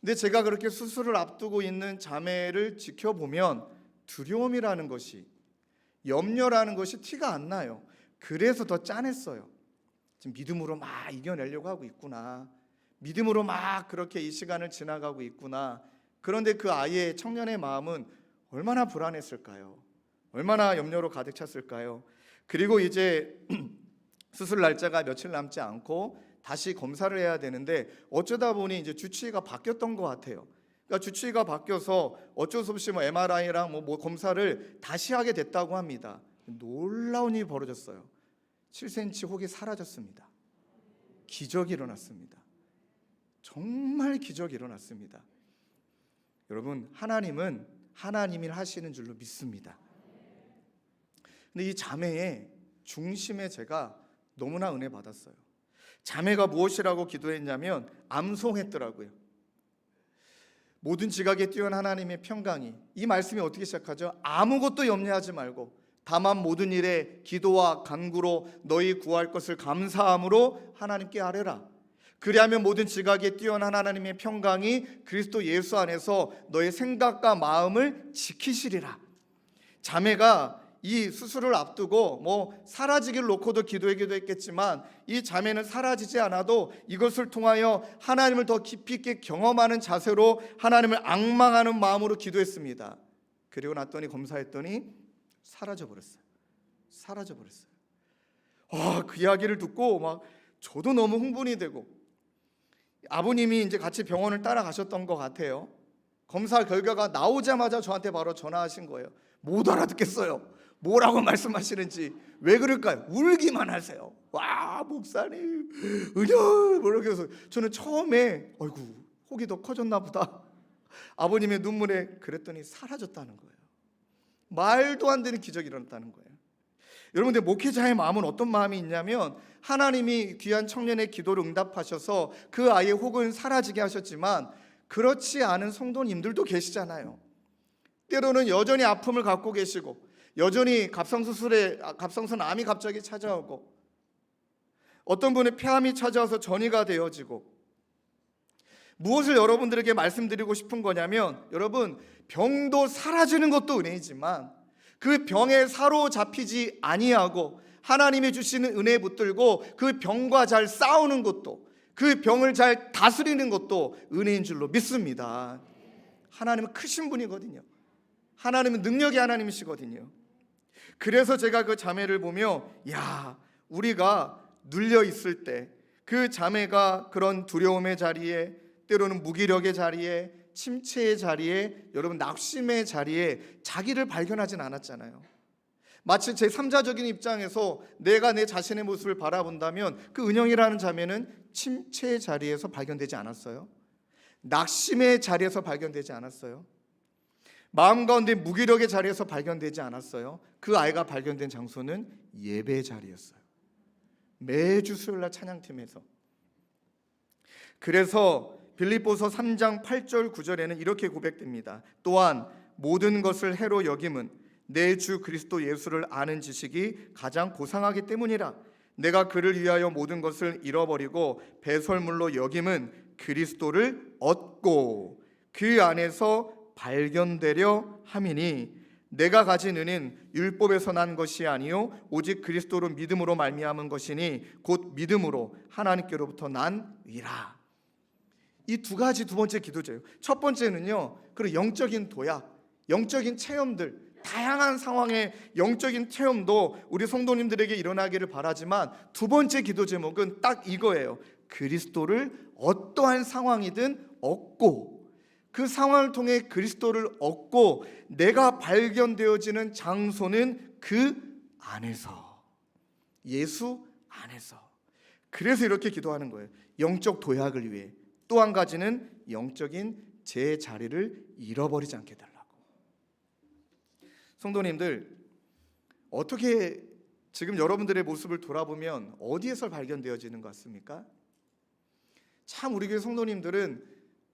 근데 제가 그렇게 수술을 앞두고 있는 자매를 지켜보면 두려움이라는 것이, 염려라는 것이 티가 안 나요. 그래서 더 짠했어요. 지금 믿음으로 막 이겨내려고 하고 있구나, 믿음으로 막 그렇게 이 시간을 지나가고 있구나. 그런데 그 아이의, 청년의 마음은 얼마나 불안했을까요? 얼마나 염려로 가득 찼을까요? 그리고 이제 수술 날짜가 며칠 남지 않고 다시 검사를 해야 되는데 어쩌다 보니 이제 주치의가 바뀌었던 것 같아요. 그러니까 주치의가 바뀌어서 어쩔 수 없이 MRI랑 뭐 검사를 다시 하게 됐다고 합니다. 놀라운 일이 벌어졌어요. 7cm 혹이 사라졌습니다. 기적이 일어났습니다. 정말 기적이 일어났습니다. 여러분, 하나님은 하나님이 하시는 줄로 믿습니다. 근데 이 자매의 중심에 제가 너무나 은혜 받았어요. 자매가 무엇이라고 기도했냐면 암송했더라고요. 모든 지각에 뛰어난 하나님의 평강이, 이 말씀이 어떻게 시작하죠? 아무것도 염려하지 말고 다만 모든 일에 기도와 간구로 너희 구할 것을 감사함으로 하나님께 아뢰라. 그리하면 모든 지각에 뛰어난 하나님의 평강이 그리스도 예수 안에서 너의 생각과 마음을 지키시리라. 자매가 이 수술을 앞두고 사라지기를 놓고도 기도했겠지만 이 자매는 사라지지 않아도 이것을 통하여 하나님을 더 깊이 있게 경험하는 자세로 하나님을 앙망하는 마음으로 기도했습니다. 그리고 났더니 검사했더니 사라져버렸어요. 그 이야기를 듣고 저도 너무 흥분이 되고, 아버님이 이제 같이 병원을 따라가셨던 것 같아요. 검사 결과가 나오자마자 저한테 바로 전화하신 거예요. 못 알아듣겠어요. 뭐라고 말씀하시는지. 왜 그럴까요? 울기만 하세요. 와, 목사님, 은영, 이렇게 해서 저는 처음에 아이고, 혹이 더 커졌나 보다. 아버님의 눈물에 그랬더니 사라졌다는 거예요. 말도 안 되는 기적이 일어났다는 거예요. 여러분들, 목회자의 마음은 어떤 마음이 있냐면 하나님이 귀한 청년의 기도를 응답하셔서 그 아이의 혹은 사라지게 하셨지만 그렇지 않은 성도님들도 계시잖아요. 때로는 여전히 아픔을 갖고 계시고 여전히 갑상선 암이 갑자기 찾아오고, 어떤 분의 폐암이 찾아와서 전이가 되어지고, 무엇을 여러분들에게 말씀드리고 싶은 거냐면, 여러분, 병도 사라지는 것도 은혜이지만 그 병에 사로잡히지 아니하고 하나님이 주시는 은혜에 붙들고 그 병과 잘 싸우는 것도, 그 병을 잘 다스리는 것도 은혜인 줄로 믿습니다. 하나님은 크신 분이거든요. 하나님은 능력의 하나님이시거든요. 그래서 제가 그 자매를 보며, 야, 우리가 눌려 있을 때 그 자매가 그런 두려움의 자리에, 때로는 무기력의 자리에, 침체의 자리에, 여러분 낙심의 자리에 자기를 발견하진 않았잖아요. 마치 제 3자적인 입장에서 내가 내 자신의 모습을 바라본다면 그 은영이라는 자매는 침체의 자리에서 발견되지 않았어요. 낙심의 자리에서 발견되지 않았어요. 마음 가운데 무기력의 자리에서 발견되지 않았어요. 그 아이가 발견된 장소는 예배의 자리였어요. 매주 수요일날 찬양팀에서. 그래서 빌립보서 3장 8절 9절에는 이렇게 고백됩니다. 또한 모든 것을 해로 여김은 내 주 그리스도 예수를 아는 지식이 가장 고상하기 때문이라. 내가 그를 위하여 모든 것을 잃어버리고 배설물로 여김은 그리스도를 얻고 그 안에서 발견되려 함이니, 내가 가진 은혜는 율법에서 난 것이 아니요 오직 그리스도로 믿음으로 말미암은 것이니 곧 믿음으로 하나님께로부터 난 의라. 이 두 가지 두 번째 기도제예요. 첫 번째는요, 그리고 영적인 도약, 영적인 체험들, 다양한 상황의 영적인 체험도 우리 성도님들에게 일어나기를 바라지만, 두 번째 기도 제목은 딱 이거예요. 그리스도를 어떠한 상황이든 얻고, 그 상황을 통해 그리스도를 얻고 내가 발견되어지는 장소는 그 안에서, 예수 안에서. 그래서 이렇게 기도하는 거예요. 영적 도약을 위해. 또 한 가지는 영적인 제 자리를 잃어버리지 않게 해달라고. 성도님들, 어떻게 지금 여러분들의 모습을 돌아보면 어디에서 발견되어지는 것 같습니까? 참 우리 교회 성도님들은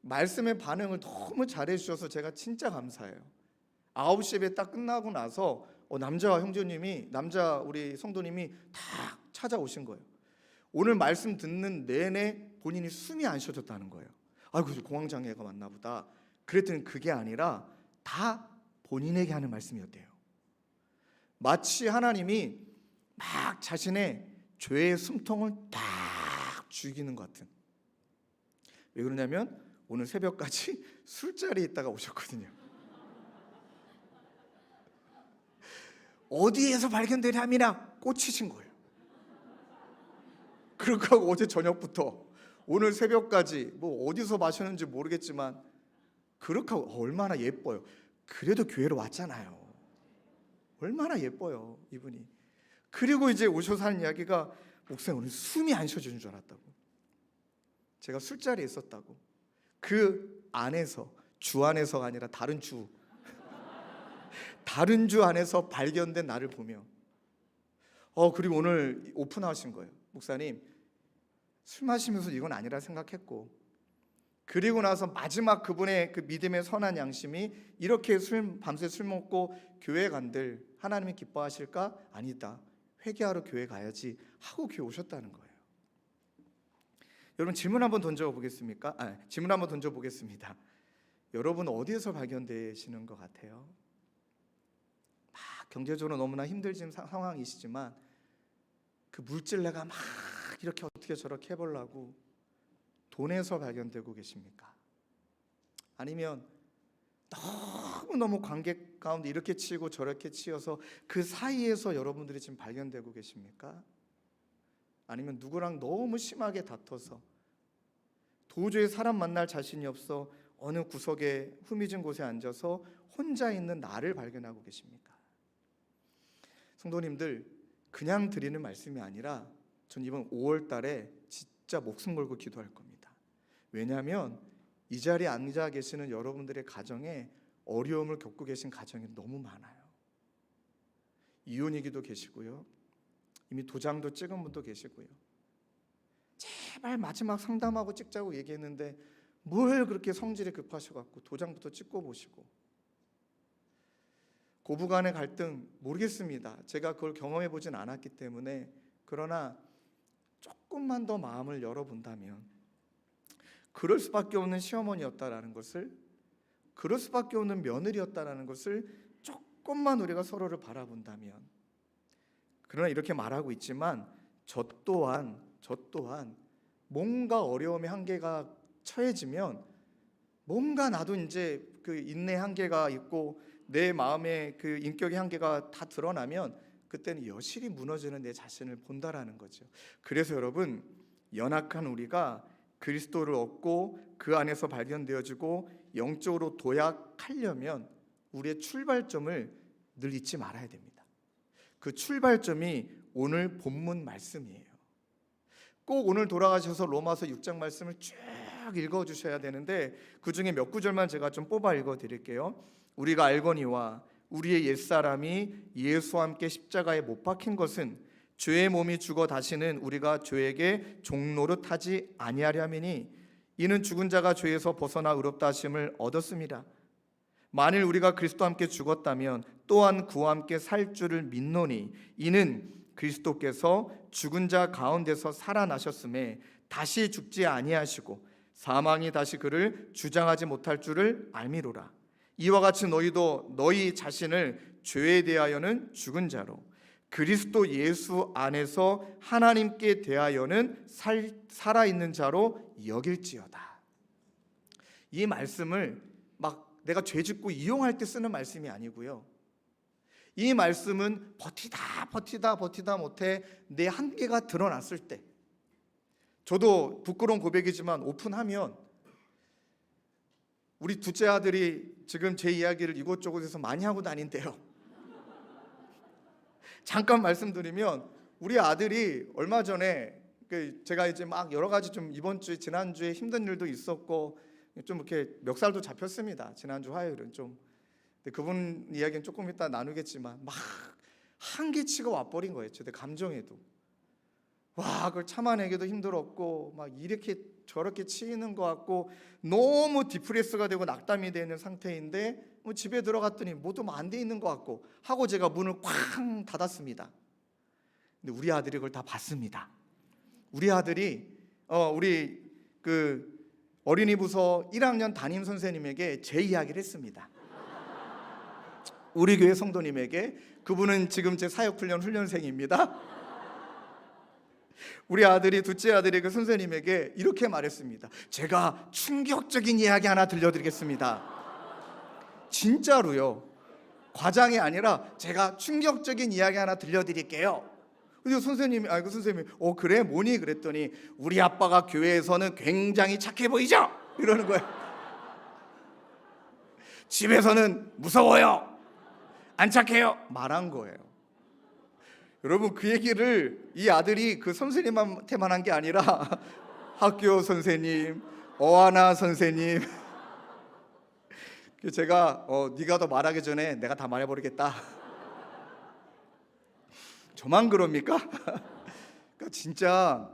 말씀의 반응을 너무 잘해 주셔서 제가 진짜 감사해요. 9시 예배 딱 끝나고 나서 남자 형제님이, 남자 우리 성도님이 다 찾아오신 거예요. 오늘 말씀 듣는 내내 본인이 숨이 안 쉬어졌다는 거예요. 아이고, 공황장애가 왔나 보다. 그랬더니 그게 아니라 다 본인에게 하는 말씀이었대요. 마치 하나님이 막 자신의 죄의 숨통을 딱 죽이는 것 같은. 왜 그러냐면 오늘 새벽까지 술자리에 있다가 오셨거든요. 어디에서 발견되냐미나 꽂히신 거예요. 그러고 어제 저녁부터 오늘 새벽까지 뭐 어디서 마셨는지 모르겠지만 그렇게 얼마나 예뻐요. 그래도 교회로 왔잖아요. 얼마나 예뻐요, 이분이. 그리고 이제 오셔서 하는 이야기가, 목사님 오늘 숨이 안 쉬어지는 줄 알았다고. 제가 술자리에 있었다고. 그 안에서, 주 안에서가 아니라 다른 주 다른 주 안에서 발견된 나를 보며, 그리고 오늘 오픈하신 거예요. 목사님, 술 마시면서 이건 아니라 생각했고, 그리고 나서 마지막 그분의 그 믿음의 선한 양심이, 이렇게 밤새 술 먹고 교회 간들 하나님이 기뻐하실까? 아니다, 회개하러 교회 가야지 하고 교회 오셨다는 거예요. 여러분, 질문 한번 던져보겠습니까? 질문 한번 던져보겠습니다. 여러분 어디에서 발견되시는 것 같아요? 경제적으로 너무나 힘들진 상황이시지만 그 물질내가 막 이렇게 어떻게 저렇게 해보려고 돈에서 발견되고 계십니까? 아니면 너무너무 관계 가운데 이렇게 치고 저렇게 치여서 그 사이에서 여러분들이 지금 발견되고 계십니까? 아니면 누구랑 너무 심하게 다퉈서 도저히 사람 만날 자신이 없어 어느 구석에 후미진 곳에 앉아서 혼자 있는 나를 발견하고 계십니까? 성도님들, 그냥 드리는 말씀이 아니라 전 이번 5월 달에 진짜 목숨 걸고 기도할 겁니다. 왜냐하면 이 자리에 앉아 계시는 여러분들의 가정에 어려움을 겪고 계신 가정이 너무 많아요. 이혼이기도 계시고요, 이미 도장도 찍은 분도 계시고요. 제발 마지막 상담하고 찍자고 얘기했는데 뭘 그렇게 성질이 급하셔갖고 도장부터 찍고 보시고, 고부간의 갈등 모르겠습니다. 제가 그걸 경험해 보진 않았기 때문에. 그러나 조금만 더 마음을 열어본다면, 그럴 수밖에 없는 시어머니였다라는 것을, 그럴 수밖에 없는 며느리였다라는 것을 조금만 우리가 서로를 바라본다면. 그러나 이렇게 말하고 있지만 저 또한 뭔가 어려움의 한계가 처해지면, 뭔가 나도 이제 그 인내 한계가 있고 내 마음의 그 인격의 한계가 다 드러나면 그때는 여실히 무너지는 내 자신을 본다라는 거죠. 그래서 여러분, 연약한 우리가 그리스도를 얻고 그 안에서 발견되어지고 영적으로 도약하려면 우리의 출발점을 늘 잊지 말아야 됩니다. 그 출발점이 오늘 본문 말씀이에요. 꼭 오늘 돌아가셔서 로마서 6장 말씀을 쭉 읽어주셔야 되는데, 그 중에 몇 구절만 제가 좀 뽑아 읽어드릴게요. 우리가 알거니와 우리의 옛사람이 예수와 함께 십자가에 못 박힌 것은 죄의 몸이 죽어 다시는 우리가 죄에게 종노릇하지 아니하려 함이니, 이는 죽은 자가 죄에서 벗어나 의롭다 하심을 얻었습니다. 만일 우리가 그리스도와 함께 죽었다면 또한 그와 함께 살 줄을 믿노니, 이는 그리스도께서 죽은 자 가운데서 살아나셨음에 다시 죽지 아니하시고 사망이 다시 그를 주장하지 못할 줄을 알미로라. 이와 같이 너희도 너희 자신을 죄에 대하여는 죽은 자로 그리스도 예수 안에서 하나님께 대하여는 살아있는 자로 여길지어다. 이 말씀을 막 내가 죄 짓고 이용할 때 쓰는 말씀이 아니고요. 이 말씀은 버티다 못해 내 한계가 드러났을 때, 저도 부끄러운 고백이지만 오픈하면 우리 둘째 아들이 지금 제 이야기를 이곳저곳에서 많이 하고 다닌대요. 잠깐 말씀드리면, 우리 아들이 얼마 전에 제가 이제 막 여러 가지 좀 이번 주에 지난주에 힘든 일도 있었고 좀 이렇게 멱살도 잡혔습니다. 지난주 화요일은 좀. 근데 그분 이야기는 조금 이따 나누겠지만 막 한계치가 와버린 거예요. 제 감정에도. 와, 그걸 참아내기도 힘들었고 막 이렇게 저렇게 치이는 것 같고 너무 디프레스가 되고 낙담이 되는 상태인데, 뭐 집에 들어갔더니 모두 안 돼 있는 것 같고 하고 제가 문을 쾅 닫았습니다. 근데 우리 아들이 그걸 다 봤습니다. 우리 아들이 우리 그 어린이 부서 1학년 담임 선생님에게 제 이야기를 했습니다. 우리 교회 성도님에게. 그분은 지금 제 사역훈련 훈련생입니다. 우리 아들이, 둘째 아들이 그 선생님에게 이렇게 말했습니다. 제가 충격적인 이야기 하나 들려드리겠습니다. 진짜로요. 과장이 아니라 제가 충격적인 이야기 하나 들려드릴게요. 그래서 선생님이, 그 선생님이 그래 뭐니? 그랬더니 우리 아빠가 교회에서는 굉장히 착해 보이죠? 이러는 거예요. 집에서는 무서워요. 안 착해요. 말한 거예요. 여러분, 그 얘기를 이 아들이 그 선생님한테만 한 게 아니라 학교 선생님, 어하나 선생님, 제가 네가 더 말하기 전에 내가 다 말해버리겠다. 저만 그럽니까? 그러니까 진짜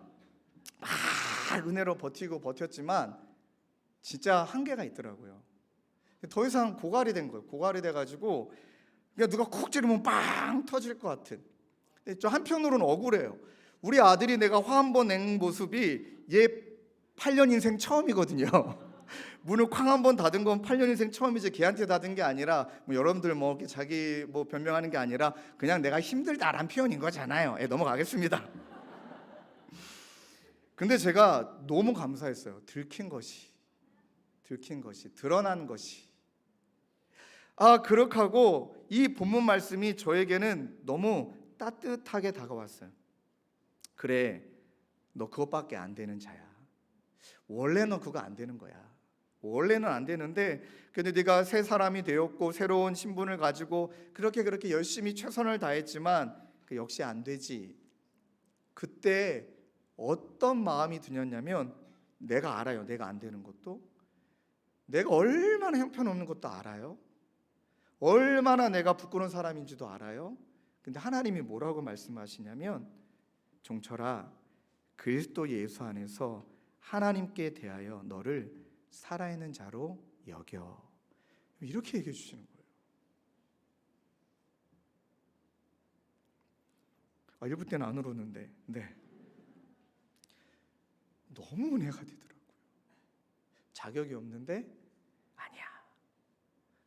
막 은혜로 버텼지만 진짜 한계가 있더라고요. 더 이상 고갈이 된 거예요. 고갈이 돼가지고 그냥 누가 콕 찌르면 빵 터질 것 같은. 저 한편으로는 억울해요. 우리 아들이 내가 화 한 번 낸 모습이 얘 8년 인생 처음이거든요. 문을 쾅 한 번 닫은 건 8년 인생 처음이지, 걔한테 닫은 게 아니라 뭐 여러분들 뭐 자기 뭐 변명하는 게 아니라 그냥 내가 힘들다란 표현인 거잖아요. 넘어가겠습니다. 근데 제가 너무 감사했어요. 들킨 것이, 드러난 것이. 그렇게 하고 이 본문 말씀이 저에게는 너무 따뜻하게 다가왔어요. 그래, 너 그것밖에 안 되는 자야. 원래 너 그거 안 되는 거야. 원래는 안 되는데, 근데 네가 새 사람이 되었고 새로운 신분을 가지고 그렇게 열심히 최선을 다했지만 그 역시 안 되지. 그때 어떤 마음이 드냐면, 내가 알아요. 내가 안 되는 것도, 내가 얼마나 형편없는 것도 알아요. 얼마나 내가 부끄러운 사람인지도 알아요. 근데 하나님이 뭐라고 말씀하시냐면, 종철아, 그리스도 예수 안에서 하나님께 대하여 너를 살아있는 자로 여겨. 이렇게 얘기해 주시는 거예요. 1부 때는 안 울었는데 네. 너무 은혜가 되더라고요. 자격이 없는데 아니야.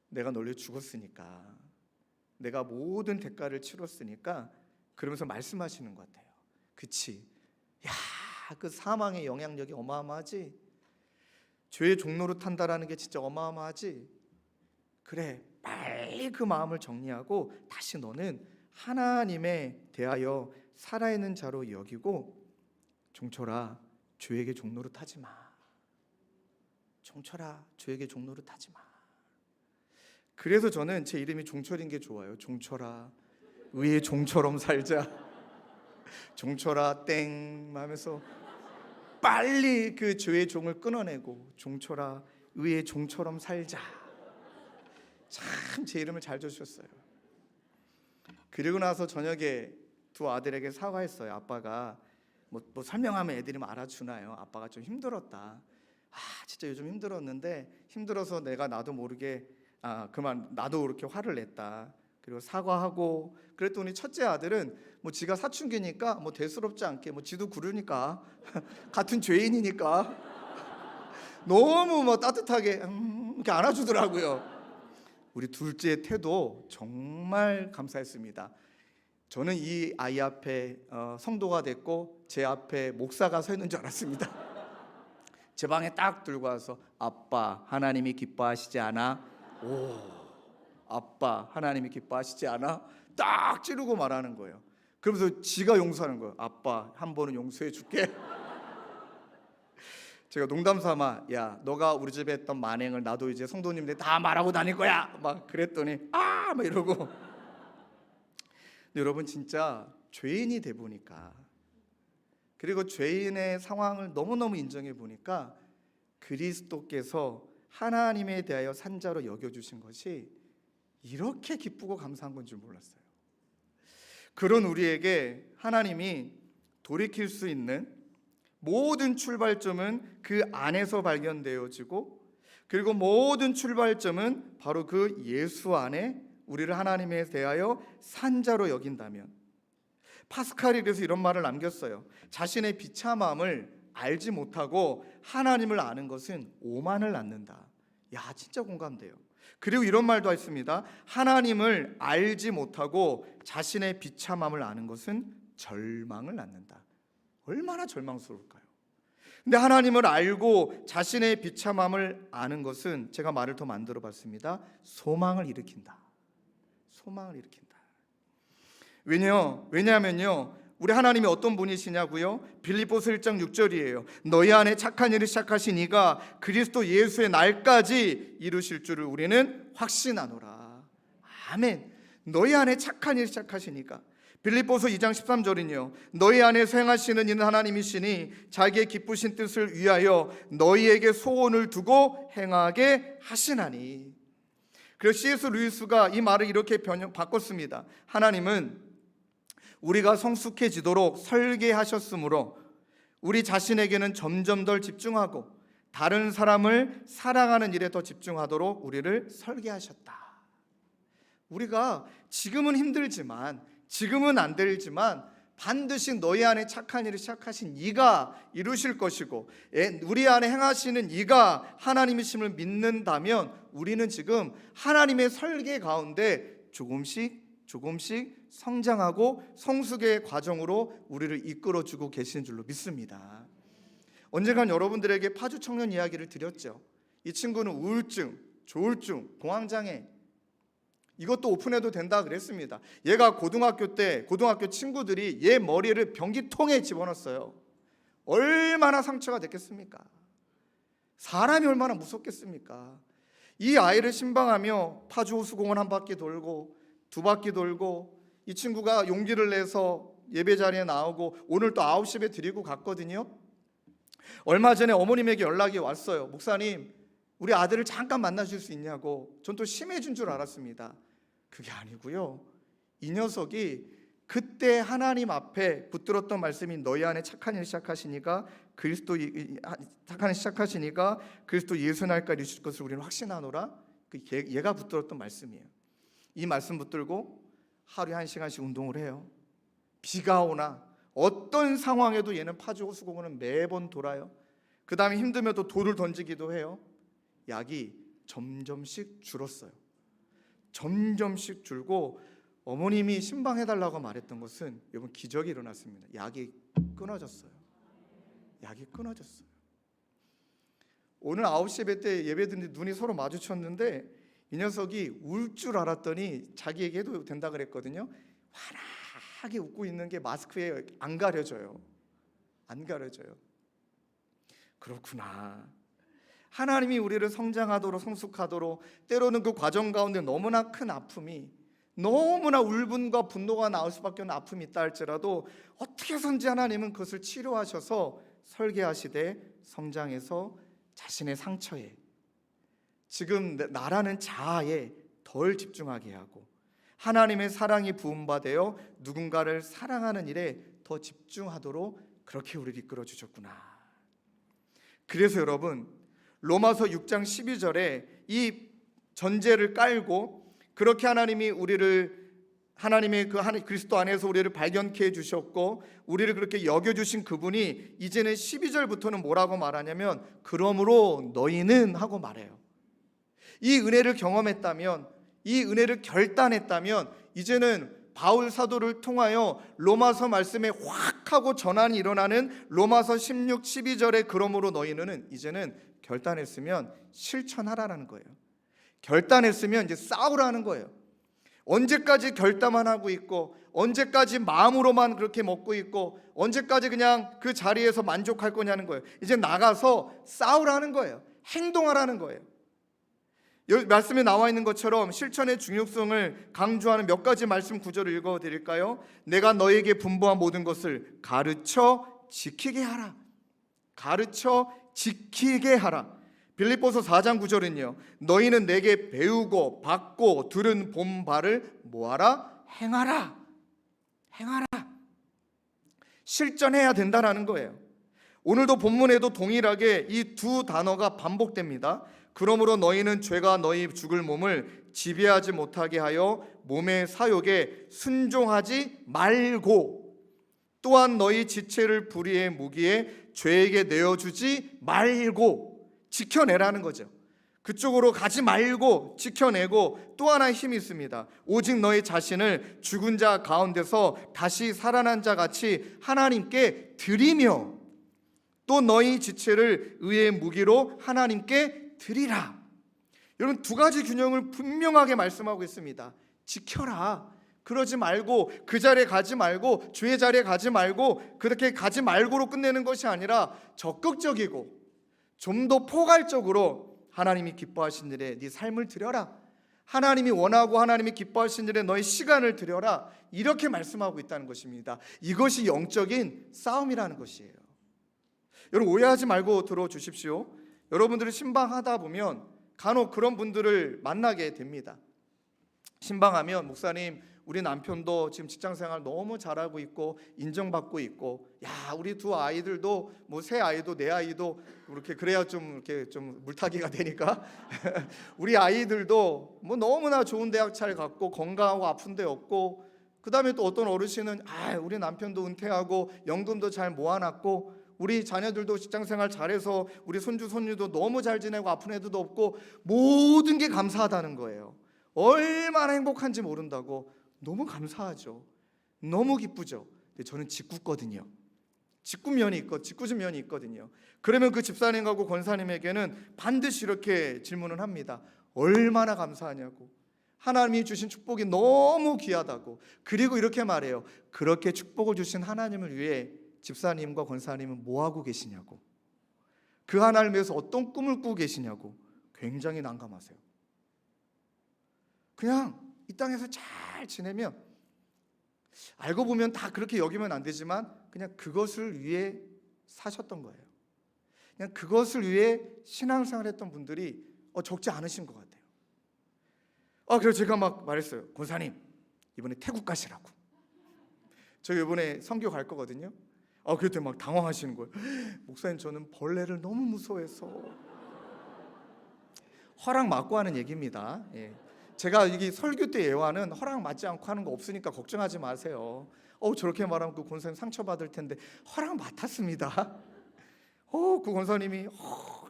내가 널 위해 죽었으니까, 내가 모든 대가를 치렀으니까, 그러면서 말씀하시는 것 같아요. 그치? 야, 그 사망의 영향력이 어마어마하지? 죄의 종로로 탄다라는 게 진짜 어마어마하지? 그래, 빨리 그 마음을 정리하고 다시 너는 하나님에 대하여 살아있는 자로 여기고, 종철아, 죄에게 종로로 타지 마. 종철아, 죄에게 종로로 타지 마. 그래서 저는 제 이름이 종철인 게 좋아요. 종철아, 의의 종처럼 살자. 종철아 땡 하면서 빨리 그 죄의 종을 끊어내고 종철아, 의의 종처럼 살자. 참 제 이름을 잘 줘주셨어요. 그리고 나서 저녁에 두 아들에게 사과했어요. 아빠가 뭐 설명하면 애들이 알아주나요? 아빠가 좀 힘들었다. 진짜 요즘 힘들었는데, 힘들어서 내가 나도 모르게 그만 나도 그렇게 화를 냈다. 그리고 사과하고 그랬더니 첫째 아들은 뭐 지가 사춘기니까 뭐 대수롭지 않게 뭐 지도 구르니까 같은 죄인이니까 너무 뭐 따뜻하게 이렇게 안아주더라고요. 우리 둘째 태도 정말 감사했습니다. 저는 이 아이 앞에 성도가 됐고 제 앞에 목사가 서 있는 줄 알았습니다. 제 방에 딱 들고 와서 아빠, 하나님이 기뻐하시지 않아? 오, 아빠, 하나님이 기뻐하시지 않아? 딱 찌르고 말하는 거예요. 그러면서 지가 용서하는 거예요. 아빠, 한 번은 용서해 줄게. 제가 농담 삼아, 야, 너가 우리 집에 했던 만행을 나도 이제 성도님들 다 말하고 다닐 거야 막 그랬더니 막 이러고. 근데 여러분, 진짜 죄인이 돼 보니까, 그리고 죄인의 상황을 너무너무 인정해 보니까 그리스도께서 하나님에 대하여 산자로 여겨주신 것이 이렇게 기쁘고 감사한 건 줄 몰랐어요. 그런 우리에게 하나님이 돌이킬 수 있는 모든 출발점은 그 안에서 발견되어지고, 그리고 모든 출발점은 바로 그 예수 안에 우리를 하나님에 대하여 산자로 여긴다면, 파스칼이 그래서 이런 말을 남겼어요. 자신의 비참함을 알지 못하고 하나님을 아는 것은 오만을 낳는다. 야, 진짜 공감돼요. 그리고 이런 말도 했습니다. 하나님을 알지 못하고 자신의 비참함을 아는 것은 절망을 낳는다. 얼마나 절망스러울까요? 근데 하나님을 알고 자신의 비참함을 아는 것은, 제가 말을 더 만들어 봤습니다, 소망을 일으킨다. 소망을 일으킨다. 왜냐하면요, 우리 하나님이 어떤 분이시냐고요? 빌립보서 1장 6절이에요. 너희 안에 착한 일을 시작하신 이가 그리스도 예수의 날까지 이루실 줄을 우리는 확신하노라. 아멘. 너희 안에 착한 일을 시작하신 이가. 빌립보서 2장 13절은요, 너희 안에서 행하시는 이는 하나님이시니 자기의 기쁘신 뜻을 위하여 너희에게 소원을 두고 행하게 하시나니. 그래서 C.S. 루이스가 이 말을 이렇게 바꿨습니다. 하나님은 우리가 성숙해지도록 설계하셨으므로 우리 자신에게는 점점 더 집중하고 다른 사람을 사랑하는 일에 더 집중하도록 우리를 설계하셨다. 우리가 지금은 힘들지만, 지금은 안 되지만 반드시 너희 안에 착한 일을 시작하신 이가 이루실 것이고, 우리 안에 행하시는 이가 하나님이심을 믿는다면 우리는 지금 하나님의 설계 가운데 조금씩 성장하고 성숙의 과정으로 우리를 이끌어주고 계시는 줄로 믿습니다. 언젠간 여러분들에게 파주 청년 이야기를 드렸죠. 이 친구는 우울증, 조울증, 공황장애, 이것도 오픈해도 된다 그랬습니다. 얘가 고등학교 때 고등학교 친구들이 얘 머리를 변기통에 집어넣었어요. 얼마나 상처가 됐겠습니까? 사람이 얼마나 무섭겠습니까? 이 아이를 신방하며 파주 호수공원 한 바퀴 돌고 두 바퀴 돌고, 이 친구가 용기를 내서 예배 자리에 나오고 오늘 또 9시에 드리고 갔거든요. 얼마 전에 어머님에게 연락이 왔어요. 목사님, 우리 아들을 잠깐 만나줄 수 있냐고. 전 또 심해진 줄 알았습니다. 그게 아니고요, 이 녀석이 그때 하나님 앞에 붙들었던 말씀이 너희 안에 착한 일 시작하시니까 그리스도 예수 날까 이루실 것을 우리는 확신하노라. 얘가 붙들었던 말씀이에요. 이 말씀 붙들고 하루에 1시간씩 운동을 해요. 비가 오나 어떤 상황에도 얘는 파주고 수공원은 매번 돌아요. 그 다음에 힘들면 또 돌을 던지기도 해요. 약이 점점씩 줄었어요. 점점씩 줄고 어머님이 신방해달라고 말했던 것은 여러분 기적이 일어났습니다. 약이 끊어졌어요. 약이 끊어졌어요. 오늘 9시 예배 때 예배 드는데 눈이 서로 마주쳤는데 이 녀석이 울 줄 알았더니 자기에게 해도 된다 그랬거든요. 환하게 웃고 있는 게 마스크에 안 가려져요. 안 가려져요. 그렇구나. 하나님이 우리를 성장하도록 성숙하도록 때로는 그 과정 가운데 너무나 큰 아픔이 너무나 울분과 분노가 나올 수밖에 없는 아픔이 있다 할지라도 어떻게 해서든지 하나님은 그것을 치료하셔서 설계하시되 성장해서 자신의 상처에 지금 나라는 자아에 덜 집중하게 하고 하나님의 사랑이 부음받아 누군가를 사랑하는 일에 더 집중하도록 그렇게 우리를 이끌어 주셨구나. 그래서 여러분 로마서 6장 12절에 이 전제를 깔고 그렇게 하나님이 우리를 하나님의 그 그리스도 안에서 우리를 발견케 해주셨고 우리를 그렇게 여겨주신 그분이 이제는 12절부터는 뭐라고 말하냐면 그러므로 너희는 하고 말해요. 이 은혜를 경험했다면 이 은혜를 결단했다면 이제는 바울 사도를 통하여 로마서 말씀에 확 하고 전환이 일어나는 로마서 16, 12절에 그러므로 너희는 이제는 결단했으면 실천하라는 거예요. 결단했으면 이제 싸우라는 거예요. 언제까지 결단만 하고 있고 언제까지 마음으로만 그렇게 먹고 있고 언제까지 그냥 그 자리에서 만족할 거냐는 거예요. 이제 나가서 싸우라는 거예요. 행동하라는 거예요. 여기 말씀에 나와 있는 것처럼 실천의 중요성을 강조하는 몇 가지 말씀 구절을 읽어드릴까요? 내가 너에게 분부한 모든 것을 가르쳐 지키게 하라. 가르쳐 지키게 하라. 빌립보서 4장 9절은요. 너희는 내게 배우고 받고 들은 본 바를 뭐하라? 행하라. 행하라. 실전해야 된다라는 거예요. 오늘도 본문에도 동일하게 이 두 단어가 반복됩니다. 그러므로 너희는 죄가 너희 죽을 몸을 지배하지 못하게 하여 몸의 사욕에 순종하지 말고 또한 너희 지체를 불의의 무기에 죄에게 내어주지 말고 지켜내라는 거죠. 그쪽으로 가지 말고 지켜내고 또 하나의 힘이 있습니다. 오직 너희 자신을 죽은 자 가운데서 다시 살아난 자 같이 하나님께 드리며 또 너희 지체를 의의 무기로 하나님께 드리라. 여러분 두 가지 균형을 분명하게 말씀하고 있습니다. 지켜라. 그러지 말고 그 자리에 가지 말고 주의 자리에 가지 말고 그렇게 가지 말고로 끝내는 것이 아니라 적극적이고 좀 더 포괄적으로 하나님이 기뻐하신 일에 네 삶을 드려라. 하나님이 원하고 하나님이 기뻐하신 일에 너의 시간을 드려라. 이렇게 말씀하고 있다는 것입니다. 이것이 영적인 싸움이라는 것이에요. 여러분 오해하지 말고 들어주십시오. 여러분들이 신방하다 보면 간혹 그런 분들을 만나게 됩니다. 신방하면 목사님 우리 남편도 지금 직장생활 너무 잘하고 있고 인정받고 있고 야 우리 두 아이들도 뭐 새 아이도 내 아이도 그렇게 그래야 좀 이렇게 좀 물타기가 되니까 우리 아이들도 뭐 너무나 좋은 대학 잘 갔고 건강하고 아픈 데 없고 그 다음에 또 어떤 어르신은 우리 남편도 은퇴하고 연금도 잘 모아놨고 우리 자녀들도 직장생활 잘해서 우리 손주 손녀도 너무 잘 지내고 아픈 애들도 없고 모든 게 감사하다는 거예요. 얼마나 행복한지 모른다고. 너무 감사하죠. 너무 기쁘죠. 근데 저는 직구거든요. 직구면이 있거든요. 그러면 그 집사님하고 권사님에게는 반드시 이렇게 질문을 합니다. 얼마나 감사하냐고. 하나님이 주신 축복이 너무 귀하다고. 그리고 이렇게 말해요. 그렇게 축복을 주신 하나님을 위해 집사님과 권사님은 뭐하고 계시냐고. 그 하나님을 위해서 어떤 꿈을 꾸고 계시냐고. 굉장히 난감하세요. 그냥 이 땅에서 잘 지내면 알고 보면 다 그렇게 여기면 안 되지만 그냥 그것을 위해 사셨던 거예요. 그냥 그것을 위해 신앙생활 했던 분들이 적지 않으신 것 같아요. 그래서 제가 막 말했어요. 권사님 이번에 태국 가시라고. 저 이번에 선교 갈 거거든요. 그랬더니 막 당황하시는 거예요. 목사님 저는 벌레를 너무 무서워해서. 허락 맞고 하는 얘기입니다. 제가 이게 설교 때 예화는 허락 맞지 않고 하는 거 없으니까 걱정하지 마세요. 저렇게 말하면 그 권사님 상처받을 텐데 허락 맡았습니다. 그 권사님이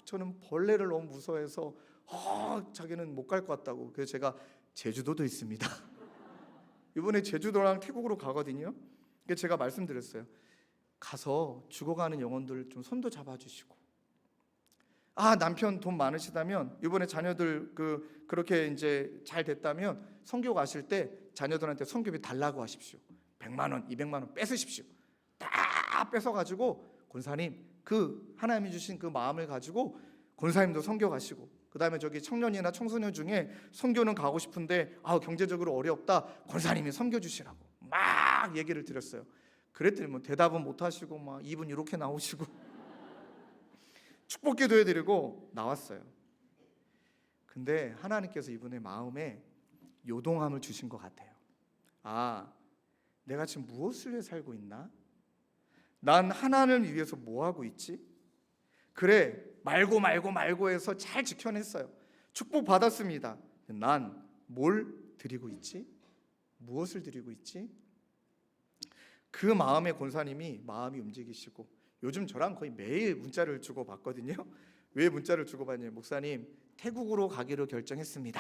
저는 벌레를 너무 무서워해서 자기는 못 갈 것 같다고. 그래서 제가 제주도도 있습니다. 이번에 제주도랑 태국으로 가거든요. 그래서 제가 말씀드렸어요. 가서 죽어가는 영혼들 좀 손도 잡아주시고, 남편 돈 많으시다면 이번에 자녀들 그렇게 이제 잘 됐다면 선교 가실 때 자녀들한테 선교비 달라고 하십시오. 100만 원, 200만 원 뺏으십시오. 다 뺏어가지고 권사님 그 하나님이 주신 그 마음을 가지고 권사님도 선교 가시고, 그 다음에 저기 청년이나 청소년 중에 선교는 가고 싶은데 경제적으로 어렵다, 권사님이 선교 주시라고 막 얘기를 드렸어요. 그랬더니 뭐 대답은 못 하시고 막 입은 이렇게 나오시고 축복 기도해드리고 나왔어요. 근데 하나님께서 이분의 마음에 요동함을 주신 것 같아요. 내가 지금 무엇을 위해 살고 있나? 난 하나님을 위해서 뭐 하고 있지? 그래, 말고 해서 잘 지켜냈어요. 축복 받았습니다. 난 뭘 드리고 있지? 무엇을 드리고 있지? 그 마음에 권사님이 마음이 움직이시고, 요즘 저랑 거의 매일 문자를 주고 받거든요. 왜 문자를 주고 받냐면, 목사님 태국으로 가기로 결정했습니다.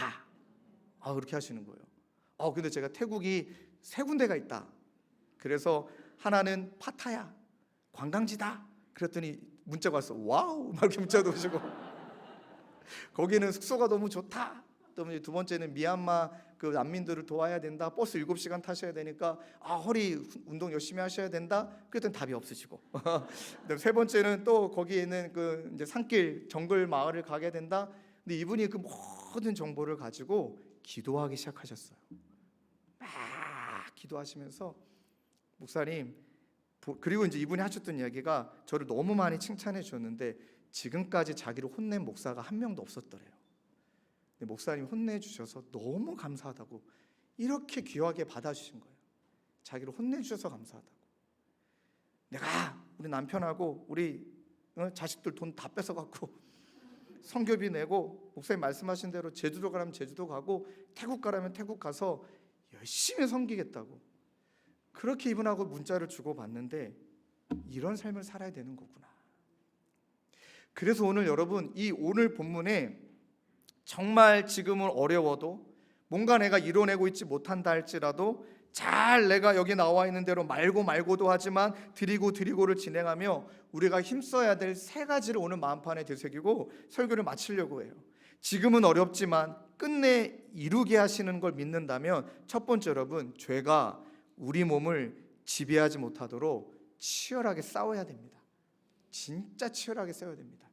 그렇게 하시는 거예요. 근데 제가 태국이 3군데가 있다. 그래서 하나는 파타야, 관광지다. 그랬더니 문자가 왔어. 와우, 막 이렇게 문자도 오시고 거기는 숙소가 너무 좋다. 또 두 번째는 미얀마 그 난민들을 도와야 된다. 버스 7시간 타셔야 되니까 허리 운동 열심히 하셔야 된다. 그랬더니 답이 없으시고 세 번째는 또 거기에 있는 그 이제 산길 정글 마을을 가게 된다. 근데 이분이 그 모든 정보를 가지고 기도하기 시작하셨어요. 막 기도하시면서, 목사님, 그리고 이제 이분이 하셨던 이야기가 저를 너무 많이 칭찬해 주셨는데, 지금까지 자기를 혼낸 목사가 한 명도 없었더래요. 근데 목사님 혼내주셔서 너무 감사하다고, 이렇게 귀하게 받아주신 거예요. 자기를 혼내주셔서 감사하다고. 내가 우리 남편하고 우리 자식들 돈 다 뺏어갖고 선교비 내고, 목사님 말씀하신 대로 제주도 가라면 제주도 가고, 태국 가라면 태국 가서 열심히 섬기겠다고, 그렇게 이분하고 문자를 주고받는데, 이런 삶을 살아야 되는 거구나. 그래서 오늘 여러분, 이 오늘 본문에 정말 지금은 어려워도, 뭔가 내가 이뤄내고 있지 못한다 할지라도, 잘 내가 여기 나와 있는 대로 말고도 하지만 드리고를 진행하며 우리가 힘써야 될 3가지를 오늘 마음판에 되새기고 설교를 마치려고 해요. 지금은 어렵지만 끝내 이루게 하시는 걸 믿는다면, 첫 번째, 여러분, 죄가 우리 몸을 지배하지 못하도록 치열하게 싸워야 됩니다. 진짜 치열하게 싸워야 됩니다.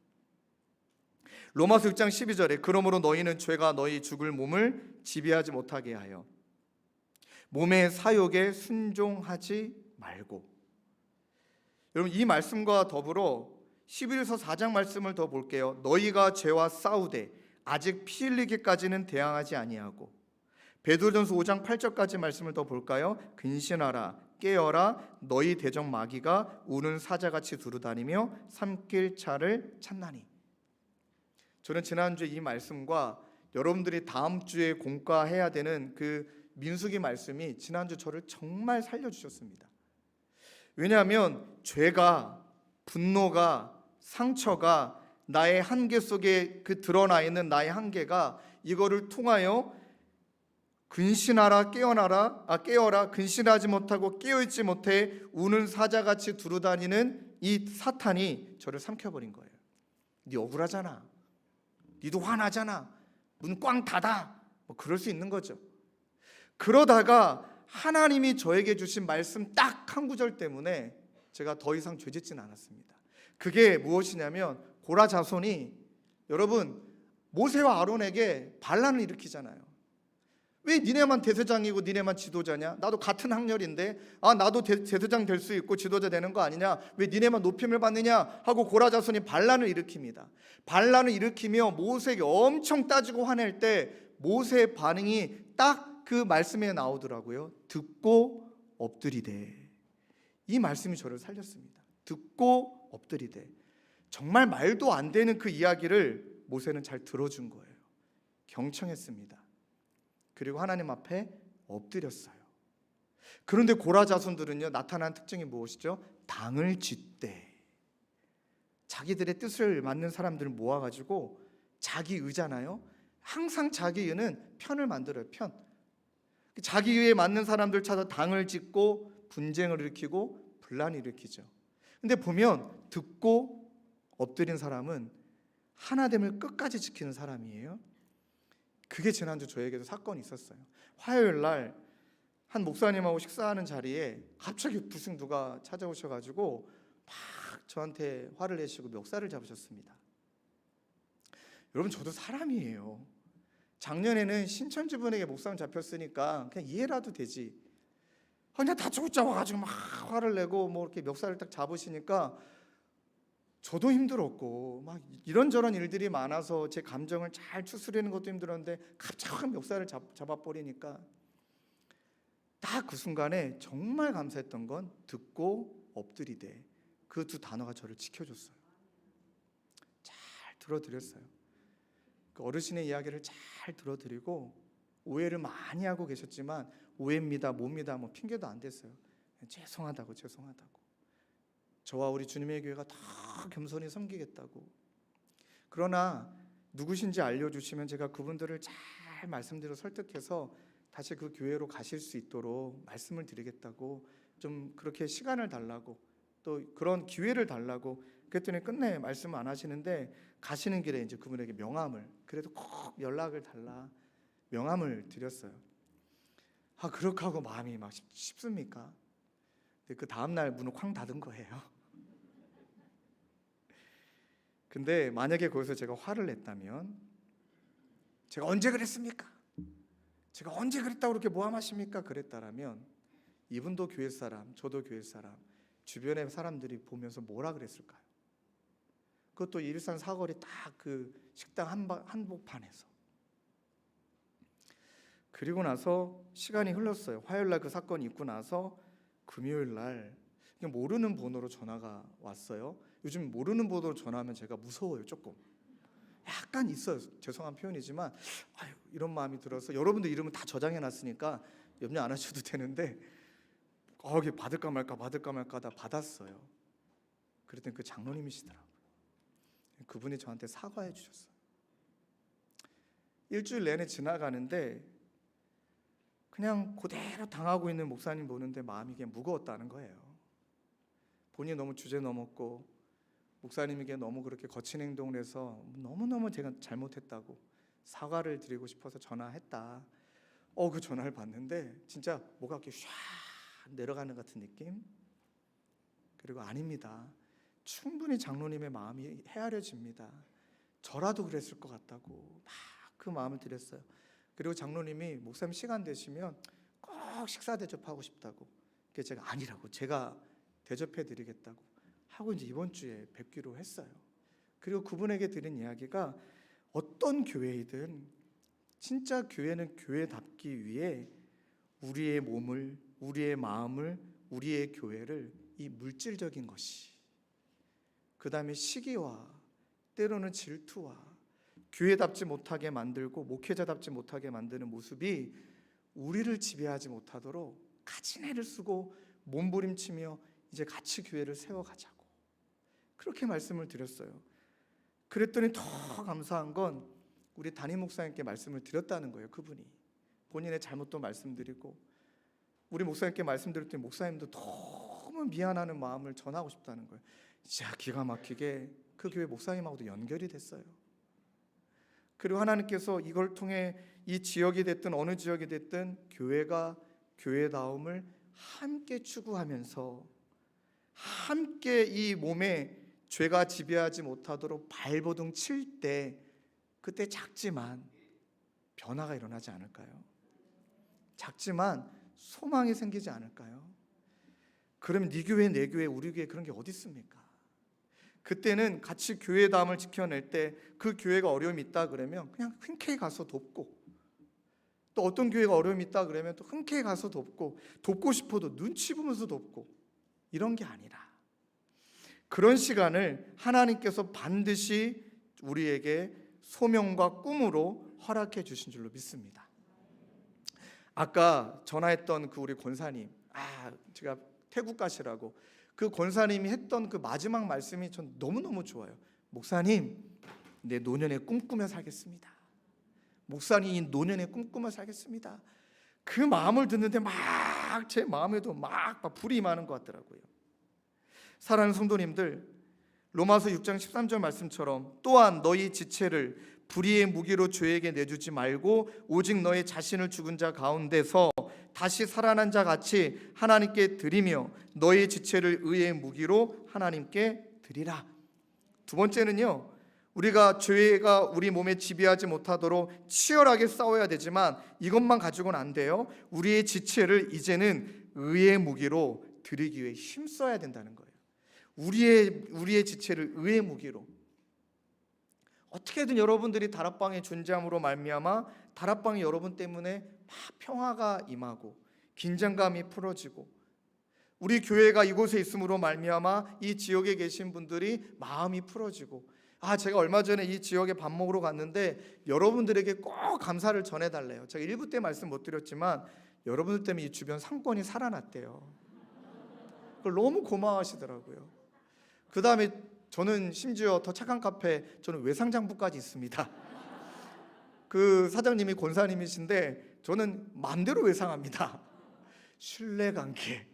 로마서 6장 12절에 그러므로 너희는 죄가 너희 죽을 몸을 지배하지 못하게 하여 몸의 사욕에 순종하지 말고. 여러분, 이 말씀과 더불어 11서 4장 말씀을 더 볼게요. 너희가 죄와 싸우되 아직 피 흘리기까지는 대항하지 아니하고. 베드로전서 5장 8절까지 말씀을 더 볼까요? 근신하라, 깨어라, 너희 대적 마귀가 우는 사자같이 두루다니며 삼킬 차를 찾나니. 저는 지난주에 이 말씀과 여러분들이 다음 주에 공과해야 되는 그 민수기 말씀이 지난주 저를 정말 살려주셨습니다. 왜냐하면 죄가, 분노가, 상처가 나의 한계 속에 드러나 있는 나의 한계가, 이거를 통하여 근신하라, 깨어라, 근신하지 못하고 깨어있지 못해 우는 사자같이 두루다니는 이 사탄이 저를 삼켜버린 거예요. 네 억울하잖아, 니도 화나잖아, 문 꽝 닫아, 뭐 그럴 수 있는 거죠. 그러다가 하나님이 저에게 주신 말씀 딱 한 구절 때문에 제가 더 이상 죄짓진 않았습니다. 그게 무엇이냐면, 고라 자손이, 여러분, 모세와 아론에게 반란을 일으키잖아요. 왜 니네만 대제장이고 니네만 지도자냐? 나도 같은 학렬인데 나도 대제장 될 수 있고 지도자 되는 거 아니냐? 왜 니네만 높임을 받느냐? 하고 고라 자손이 반란을 일으킵니다. 반란을 일으키며 모세에게 엄청 따지고 화낼 때 모세의 반응이 딱 그 말씀에 나오더라고요. 듣고 엎드리되. 이 말씀이 저를 살렸습니다. 듣고 엎드리되. 정말 말도 안 되는 그 이야기를 모세는 잘 들어준 거예요. 경청했습니다. 그리고 하나님 앞에 엎드렸어요. 그런데 고라 자손들은요, 나타난 특징이 무엇이죠? 당을 쥐대. 자기들의 뜻을 맞는 사람들을 모아가지고 자기 의잖아요. 항상 자기 의는 편을 만들어요. 편. 자기 의에 맞는 사람들 찾아 당을 짓고 분쟁을 일으키고 분란을 일으키죠. 근데 보면 듣고 엎드린 사람은 하나됨을 끝까지 지키는 사람이에요. 그게 지난주 저에게도 사건이 있었어요. 화요일 날 한 목사님하고 식사하는 자리에 갑자기 무슨 누가 찾아오셔가지고 막 저한테 화를 내시고 멱살을 잡으셨습니다. 여러분, 저도 사람이에요. 작년에는 신천지 분에게 목사님 잡혔으니까 그냥 이해라도 되지. 그냥 다짜고짜 와가지고 막 화를 내고 뭐 이렇게 멱살을 딱 잡으시니까 저도 힘들었고 막 이런저런 일들이 많아서 제 감정을 잘 추스리는 것도 힘들었는데 갑자기 멱살을 잡아버리니까 딱 그 순간에 정말 감사했던 건 듣고 엎드리되, 그 두 단어가 저를 지켜줬어요. 잘 들어드렸어요. 그 어르신의 이야기를 잘 들어드리고 오해를 많이 하고 계셨지만 오해입니다, 뭡니다, 뭐 핑계도 안 댔어요. 죄송하다고. 저와 우리 주님의 교회가 더 겸손히 섬기겠다고. 그러나 누구신지 알려주시면 제가 그분들을 잘 말씀드려 설득해서 다시 그 교회로 가실 수 있도록 말씀을 드리겠다고, 좀 그렇게 시간을 달라고, 또 그런 기회를 달라고 그랬더니 끝내 말씀 안 하시는데 가시는 길에 이제 그분에게 명함을, 그래도 꼭 연락을 달라 명함을 드렸어요. 그렇게 하고 마음이 막 쉽습니까? 근데 그 다음날 문을 쾅 닫은 거예요. 근데 만약에 거기서 제가 화를 냈다면, 제가 언제 그랬습니까? 제가 언제 그랬다고 그렇게 모함하십니까? 그랬다라면 이분도 교회 사람, 저도 교회 사람, 주변의 사람들이 보면서 뭐라 그랬을까요? 그것도 일산 사거리 딱 그 식당 한복판에서. 그리고 나서 시간이 흘렀어요. 화요일 날 그 사건이 있고 나서 금요일 날 모르는 번호로 전화가 왔어요. 요즘 모르는 번호로 전화하면 제가 무서워요. 조금 약간 있어요. 죄송한 표현이지만 이런 마음이 들어서, 여러분들 이름은 다 저장해 놨으니까 염려 안 하셔도 되는데 이게 받을까 말까 하다 받았어요. 그랬더니 그 장로님이시더라고요. 그분이 저한테 사과해 주셨어요. 일주일 내내 지나가는데 그냥 그대로 당하고 있는 목사님 보는데 마음이 그냥 무거웠다는 거예요. 본인이 너무 주제 넘었고 목사님에게 너무 그렇게 거친 행동을 해서 너무너무 제가 잘못했다고 사과를 드리고 싶어서 전화했다. 그 전화를 받는데 진짜 뭐가 이렇게 쫙 내려가는 같은 느낌? 그리고 아닙니다. 충분히 장로님의 마음이 헤아려집니다. 저라도 그랬을 것 같다고 막 그 마음을 드렸어요. 그리고 장로님이 목사님 시간 되시면 꼭 식사 대접하고 싶다고. 그래서 제가 아니라고, 제가 대접해 드리겠다고 하고 이제 이번 주에 뵙기로 했어요. 그리고 그분에게 드린 이야기가, 어떤 교회이든 진짜 교회는 교회답기 위해 우리의 몸을, 우리의 마음을, 우리의 교회를 이 물질적인 것이, 그 다음에 시기와 때로는 질투와 교회답지 못하게 만들고 목회자답지 못하게 만드는 모습이 우리를 지배하지 못하도록 가진 애를 쓰고 몸부림치며 이제 같이 교회를 세워가자고 그렇게 말씀을 드렸어요. 그랬더니 더 감사한 건 우리 담임 목사님께 말씀을 드렸다는 거예요. 그분이 본인의 잘못도 말씀드리고 우리 목사님께 말씀드렸더니 목사님도 너무 미안하는 마음을 전하고 싶다는 거예요. 진짜 기가 막히게 그 교회 목사님하고도 연결이 됐어요. 그리고 하나님께서 이걸 통해 이 지역이 됐든 어느 지역이 됐든 교회가 교회다움을 함께 추구하면서 함께 이 몸에 죄가 지배하지 못하도록 발버둥 칠 때, 그때 작지만 변화가 일어나지 않을까요? 작지만 소망이 생기지 않을까요? 그러면 네 교회 내 교회 우리 교회 그런 게 어디 있습니까? 그때는 같이 교회다움을 지켜낼 때 그 교회가 어려움이 있다 그러면 그냥 흔쾌히 가서 돕고, 또 어떤 교회가 어려움이 있다 그러면 또 흔쾌히 가서 돕고 싶어도 눈치 보면서 돕고, 이런 게 아니라 그런 시간을 하나님께서 반드시 우리에게 소명과 꿈으로 허락해 주신 줄로 믿습니다. 아까 전화했던 그 우리 권사님, 제가 태국 가시라고 그 권사님이 했던 그 마지막 말씀이 전 너무너무 좋아요. 목사님, 내 노년에 꿈꾸며 살겠습니다. 목사님, 노년에 꿈꾸며 살겠습니다. 그 마음을 듣는데 막 제 마음에도 막 불이 임하는 것 같더라고요. 사랑하는 성도님들, 로마서 6장 13절 말씀처럼 또한 너희 지체를 불의의 무기로 죄에게 내주지 말고 오직 너희 자신을 죽은 자 가운데서 다시 살아난 자 같이 하나님께 드리며 너희 지체를 의의 무기로 하나님께 드리라. 두 번째는요, 우리가 죄가 우리 몸에 지배하지 못하도록 치열하게 싸워야 되지만 이것만 가지고는 안 돼요. 우리의 지체를 이제는 의의 무기로 드리기 위해 힘써야 된다는 거예요. 우리의 지체를 의의 무기로. 어떻게든 여러분들이 다락방의 존재함으로 말미암아 다락방이 여러분 때문에 막 평화가 임하고 긴장감이 풀어지고 우리 교회가 이곳에 있음으로 말미암아 이 지역에 계신 분들이 마음이 풀어지고 제가 얼마 전에 이 지역에 밥 먹으러 갔는데 여러분들에게 꼭 감사를 전해달래요. 제가 1부 때 말씀 못 드렸지만 여러분들 때문에 이 주변 상권이 살아났대요. 그걸 너무 고마워하시더라고요. 그 다음에 저는 심지어 더 착한 카페, 저는 외상장부까지 있습니다. 그 사장님이 권사님이신데 저는 마음대로 외상합니다. 신뢰관계.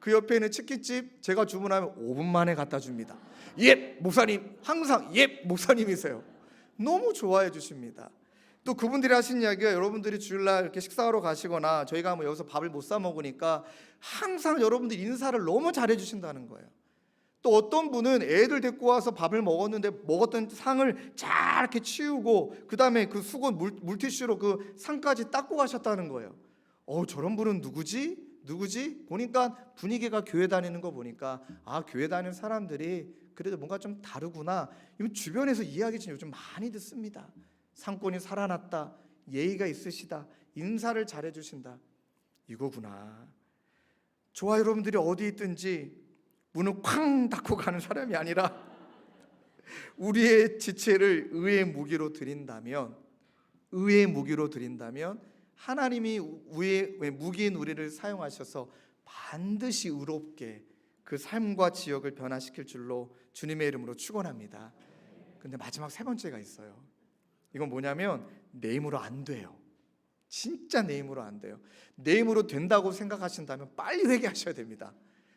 그 옆에 있는 치킨집 제가 주문하면 5분 만에 갖다 줍니다. 예, 목사님. 항상 예, 목사님이세요. 너무 좋아해 주십니다. 또 그분들이 하신 이야기가 여러분들이 주일날 이렇게 식사하러 가시거나 저희가 뭐 여기서 밥을 못 사 먹으니까 항상 여러분들 인사를 너무 잘해 주신다는 거예요. 또 어떤 분은 애들 데리고 와서 밥을 먹었는데 먹었던 상을 잘 이렇게 치우고 그 다음에 그 수건 물티슈로 그 상까지 닦고 가셨다는 거예요. 저런 분은 누구지? 보니까 분위기가 교회 다니는 거 보니까 교회 다니는 사람들이 그래도 뭔가 좀 다르구나. 주변에서 이야기 좀 요즘 많이 듣습니다. 상권이 살아났다, 예의가 있으시다, 인사를 잘해 주신다. 이거구나. 저와 여러분들이 어디 있든지 문을 쾅 닫고 가는 사람이 아니라 우리의 지체를 의의 무기로 드린다면 하나님이 무기인 우리를 사용하셔서 반드시 의롭게 그 삶과 지역을 변화시킬 줄로 주님의 이름으로 축원합니다. 근데 마지막 세 번째가 있어요. 이건 뭐냐면 내 힘으로 안 돼요. 진짜 내 힘으로 안 돼요. 내 힘으로 된다고 생각하신다면 빨리 회개하셔야 됩니다.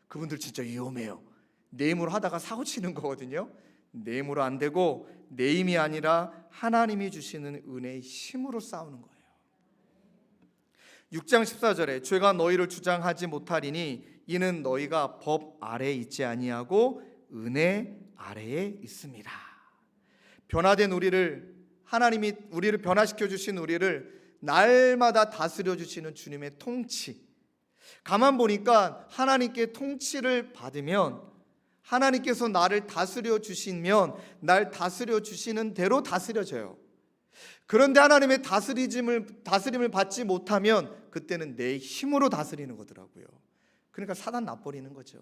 그분들 진짜 위험해요. 내 힘으로 하다가 사고 치는 거거든요. 내 힘으로 안 되고 내 힘이 아니라 하나님이 주시는 은혜의 힘으로 싸우는 거예요. 6장 14절에 죄가 너희를 주장하지 못하리니 이는 너희가 법 아래에 있지 아니하고 은혜 아래에 있습니다. 변화된 우리를, 하나님이 우리를 변화시켜 주신 우리를 날마다 다스려 주시는 주님의 통치. 가만 보니까 하나님께 통치를 받으면, 하나님께서 나를 다스려 주시면 날 다스려 주시는 대로 다스려져요. 그런데 하나님의 다스림을 받지 못하면 그때는 내 힘으로 다스리는 거더라고요. 그러니까 사단 나버리는 거죠.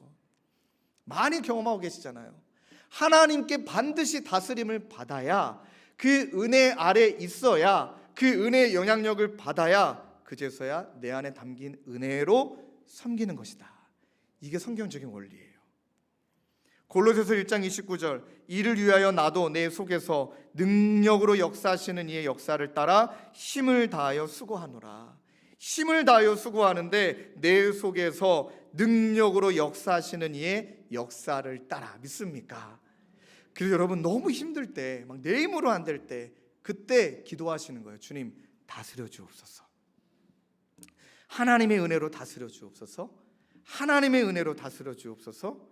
많이 경험하고 계시잖아요. 하나님께 반드시 다스림을 받아야, 그 은혜 아래 있어야, 그 은혜의 영향력을 받아야 그제서야 내 안에 담긴 은혜로 섬기는 것이다. 이게 성경적인 원리예요. 골로새서 1장 29절, 이를 위하여 나도 내 속에서 능력으로 역사하시는 이의 역사를 따라 힘을 다하여 수고하노라. 힘을 다하여 수고하는데 내 속에서 능력으로 역사하시는 이의 역사를 따라. 믿습니까? 그래서 여러분 너무 힘들 때, 막 내 힘으로 안 될 때, 그때 기도하시는 거예요. 주님 다스려 주옵소서. 하나님의 은혜로 다스려 주옵소서. 하나님의 은혜로 다스려 주옵소서.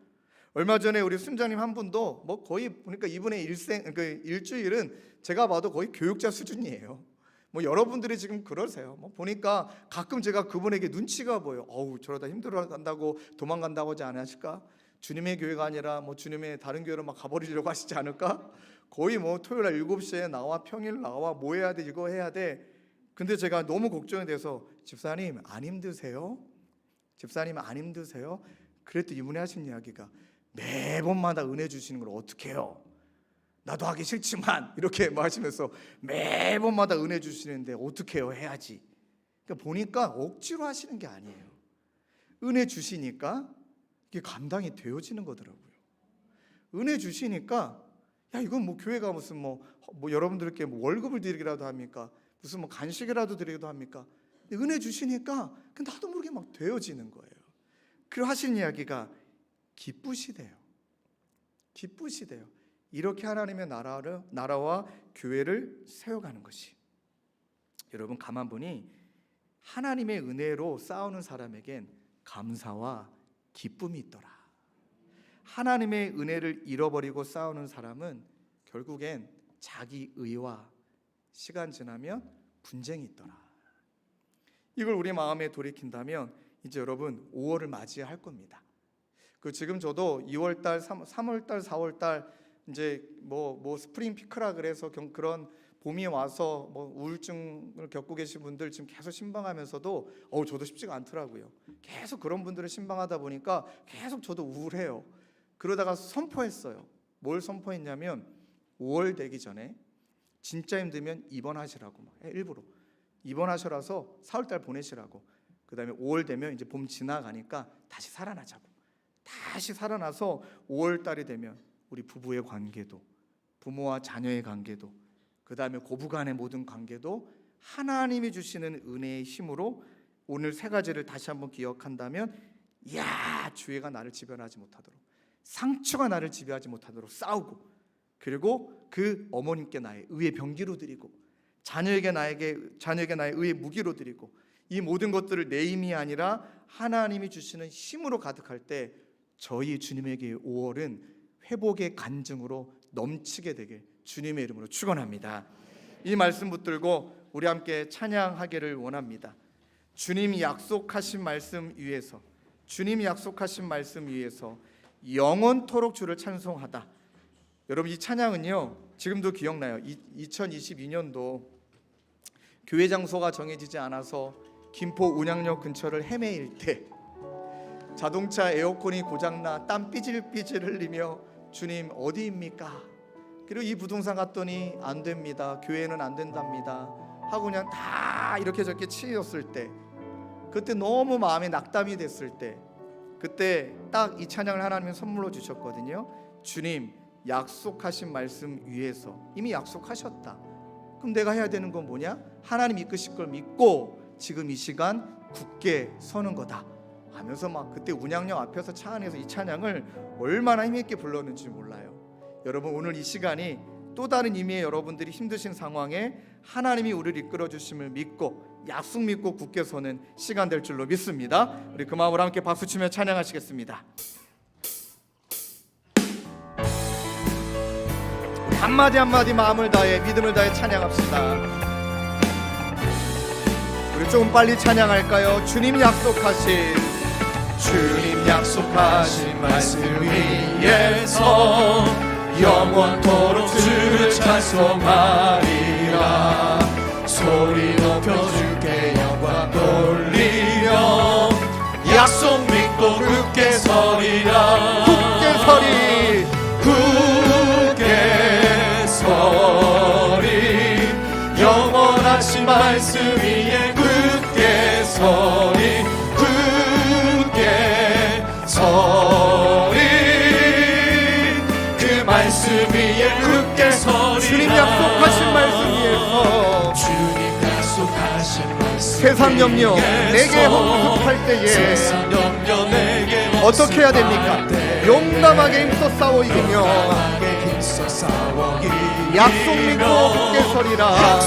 얼마 전에 우리 순자님 한 분도 뭐 거의 보니까 이분의 일주일은 제가 봐도 거의 교육자 수준이에요. 뭐 여러분들이 지금 그러세요. 뭐 보니까 가끔 제가 그분에게 눈치가 보여. 저러다 힘들어간다고 도망간다고 하지 않으실까? 주님의 교회가 아니라 뭐 주님의 다른 교회로 막 가버리려고 하시지 않을까? 거의 뭐 토요일 날 7시에 나와, 평일 나와, 뭐 해야 돼, 이거 해야 돼. 근데 제가 너무 걱정이 돼서 집사님 안 힘드세요? 집사님 안 힘드세요? 그랬더니 이분이 하신 이야기가 매번마다 은혜 주시는 걸 어떻게 해요? 나도 하기 싫지만 이렇게 하시면서 매번마다 은혜 주시는데 어떻게 해요? 해야지. 그러니까 보니까 억지로 하시는 게 아니에요. 은혜 주시니까 이게 감당이 되어지는 거더라고요. 은혜 주시니까 야 이건 뭐 교회가 무슨 뭐 여러분들께 뭐 월급을 드리기라도 합니까? 무슨 뭐 간식이라도 드리기도 합니까? 근데 은혜 주시니까 나도 모르게 막 되어지는 거예요. 그리고 하신 이야기가 기쁘시대요. 기쁘시대요. 이렇게 하나님의 나라와 교회를 세워가는 것이. 여러분 가만 보니 하나님의 은혜로 싸우는 사람에겐 감사와 기쁨이 있더라. 하나님의 은혜를 잃어버리고 싸우는 사람은 결국엔 자기 의와 시간 지나면 분쟁이 있더라. 이걸 우리 마음에 돌이킨다면 이제 여러분 5월을 맞이할 겁니다. 지금 저도 2월달, 3월달, 4월달 이제 뭐 스프링 피크라 그래서 그런 봄이 와서 뭐 우울증을 겪고 계신 분들 지금 계속 신방하면서도 저도 쉽지가 않더라고요. 계속 그런 분들을 신방하다 보니까 계속 저도 우울해요. 그러다가 선포했어요. 뭘 선포했냐면 5월 되기 전에 진짜 힘들면 입원하시라고 일부러 입원하셔라서 4월달 보내시라고. 그 다음에 5월 되면 이제 봄 지나가니까 다시 살아나자고. 다시 살아나서 5월달이 되면 우리 부부의 관계도, 부모와 자녀의 관계도, 그 다음에 고부간의 모든 관계도 하나님이 주시는 은혜의 힘으로 오늘 세 가지를 다시 한번 기억한다면, 야 주의가 나를 지배하지 못하도록, 상처가 나를 지배하지 못하도록 싸우고, 그리고 그 어머님께 나의 의의 병기로 드리고, 자녀에게 나의 의의 무기로 드리고, 이 모든 것들을 내 힘이 아니라 하나님이 주시는 힘으로 가득할 때 저희 주님에게 5월은 회복의 간증으로 넘치게 되길 주님의 이름으로 축원합니다. 이 말씀 붙들고 우리 함께 찬양하기를 원합니다. 주님이 약속하신 말씀 위에서, 주님이 약속하신 말씀 위에서 영원토록 주를 찬송하다. 여러분 이 찬양은요 지금도 기억나요. 2022년도 교회 장소가 정해지지 않아서 김포 운양역 근처를 헤매일 때 자동차 에어컨이 고장나 땀 삐질삐질 흘리며 주님 어디입니까? 그리고 이 부동산 갔더니 안 됩니다. 교회는 안 된답니다. 하고 그냥 다 이렇게 저렇게 치였을 때, 그때 너무 마음에 낙담이 됐을 때, 그때 딱 이 찬양을 하나님이 선물로 주셨거든요. 주님 약속하신 말씀 위에서, 이미 약속하셨다. 그럼 내가 해야 되는 건 뭐냐? 하나님 이끄실 걸 믿고 지금 이 시간 굳게 서는 거다 하면서 막 그때 운양역 앞에서 차 안에서 이 찬양을 얼마나 힘있게 불렀는지 몰라요. 여러분 오늘 이 시간이 또 다른 의미의 여러분들이 힘드신 상황에 하나님이 우리를 이끌어 주심을 믿고 약속 믿고 굳게 서는 시간 될 줄로 믿습니다. 우리 그 마음으로 함께 박수치며 찬양하시겠습니다. 우리 한마디 한마디 마음을 다해 믿음을 다해 찬양합시다. 우리 조금 빨리 찬양할까요? 주님 약속하신 말씀 위에서 영원토록 주를 찬송하리라. 소리 높여 주께 영광 돌리며 약속 믿고 굳게 서리라. 굳게 서리, 굳게 서리. 영원하신 말씀 위에 굳게 서리, 굳게 서리. 그 말씀 위에 굳게 서리. 주님 약속하신 말씀 위에서, 주님 약속하신 말씀 세상 염려 내게 헛구속할 때에 어떻게 해야 됩니까? 용감하게 힘써 싸워 이기며 약속 믿고 굳게 서리라.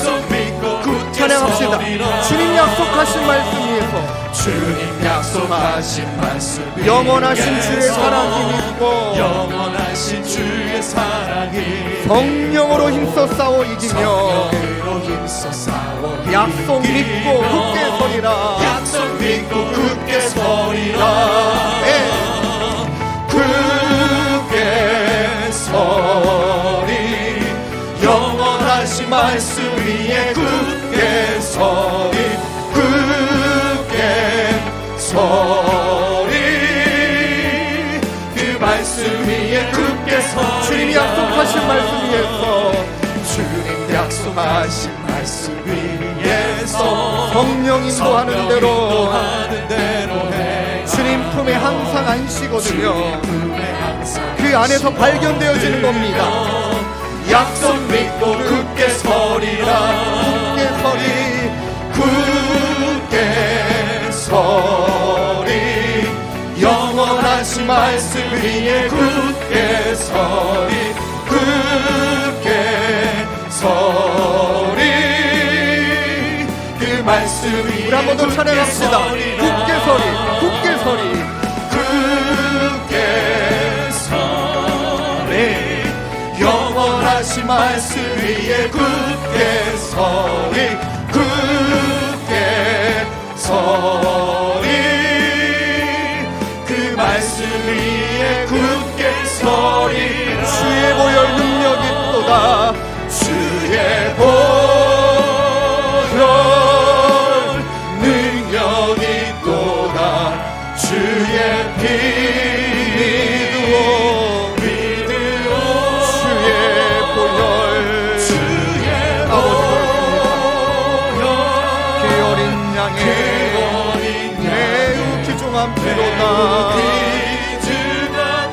찬양합시다. 주님 약속하신 말씀 위에서, 주님 약속하신 말씀 위에서 영원하신 주의 사랑이 믿고, 영원하신 주의 사랑이 성령으로 힘써 싸워 이기며 약속 믿고 굳게 서리라. 약속 믿고 굳게 서리라. 네. 굳게 서리. 영원하신 말씀 위에 굳게 서리, 굳게 서리. 그 말씀 위에 굳게 서리. 주님 약속하신 말씀 위에서, 주님 약속하신 말씀 위에서 성령 인도하는 대로 주님 품에 항상 안식거든요. 그 안에서 발견되어지는 겁니다. 약속 믿고 굳게 서리라. 굳게 서리. 영원하신 말씀 위에 굳게 서리. 그 말씀 위에 우리 한 번 더 찬양합시다. 굳게 서리. 영원하신 말씀 위에 굳게 서리. 그 말씀 위에 굳게 서리. 주의 보혈 능력이 있도다. 주의 보혈 능력이 있도다. 주의 피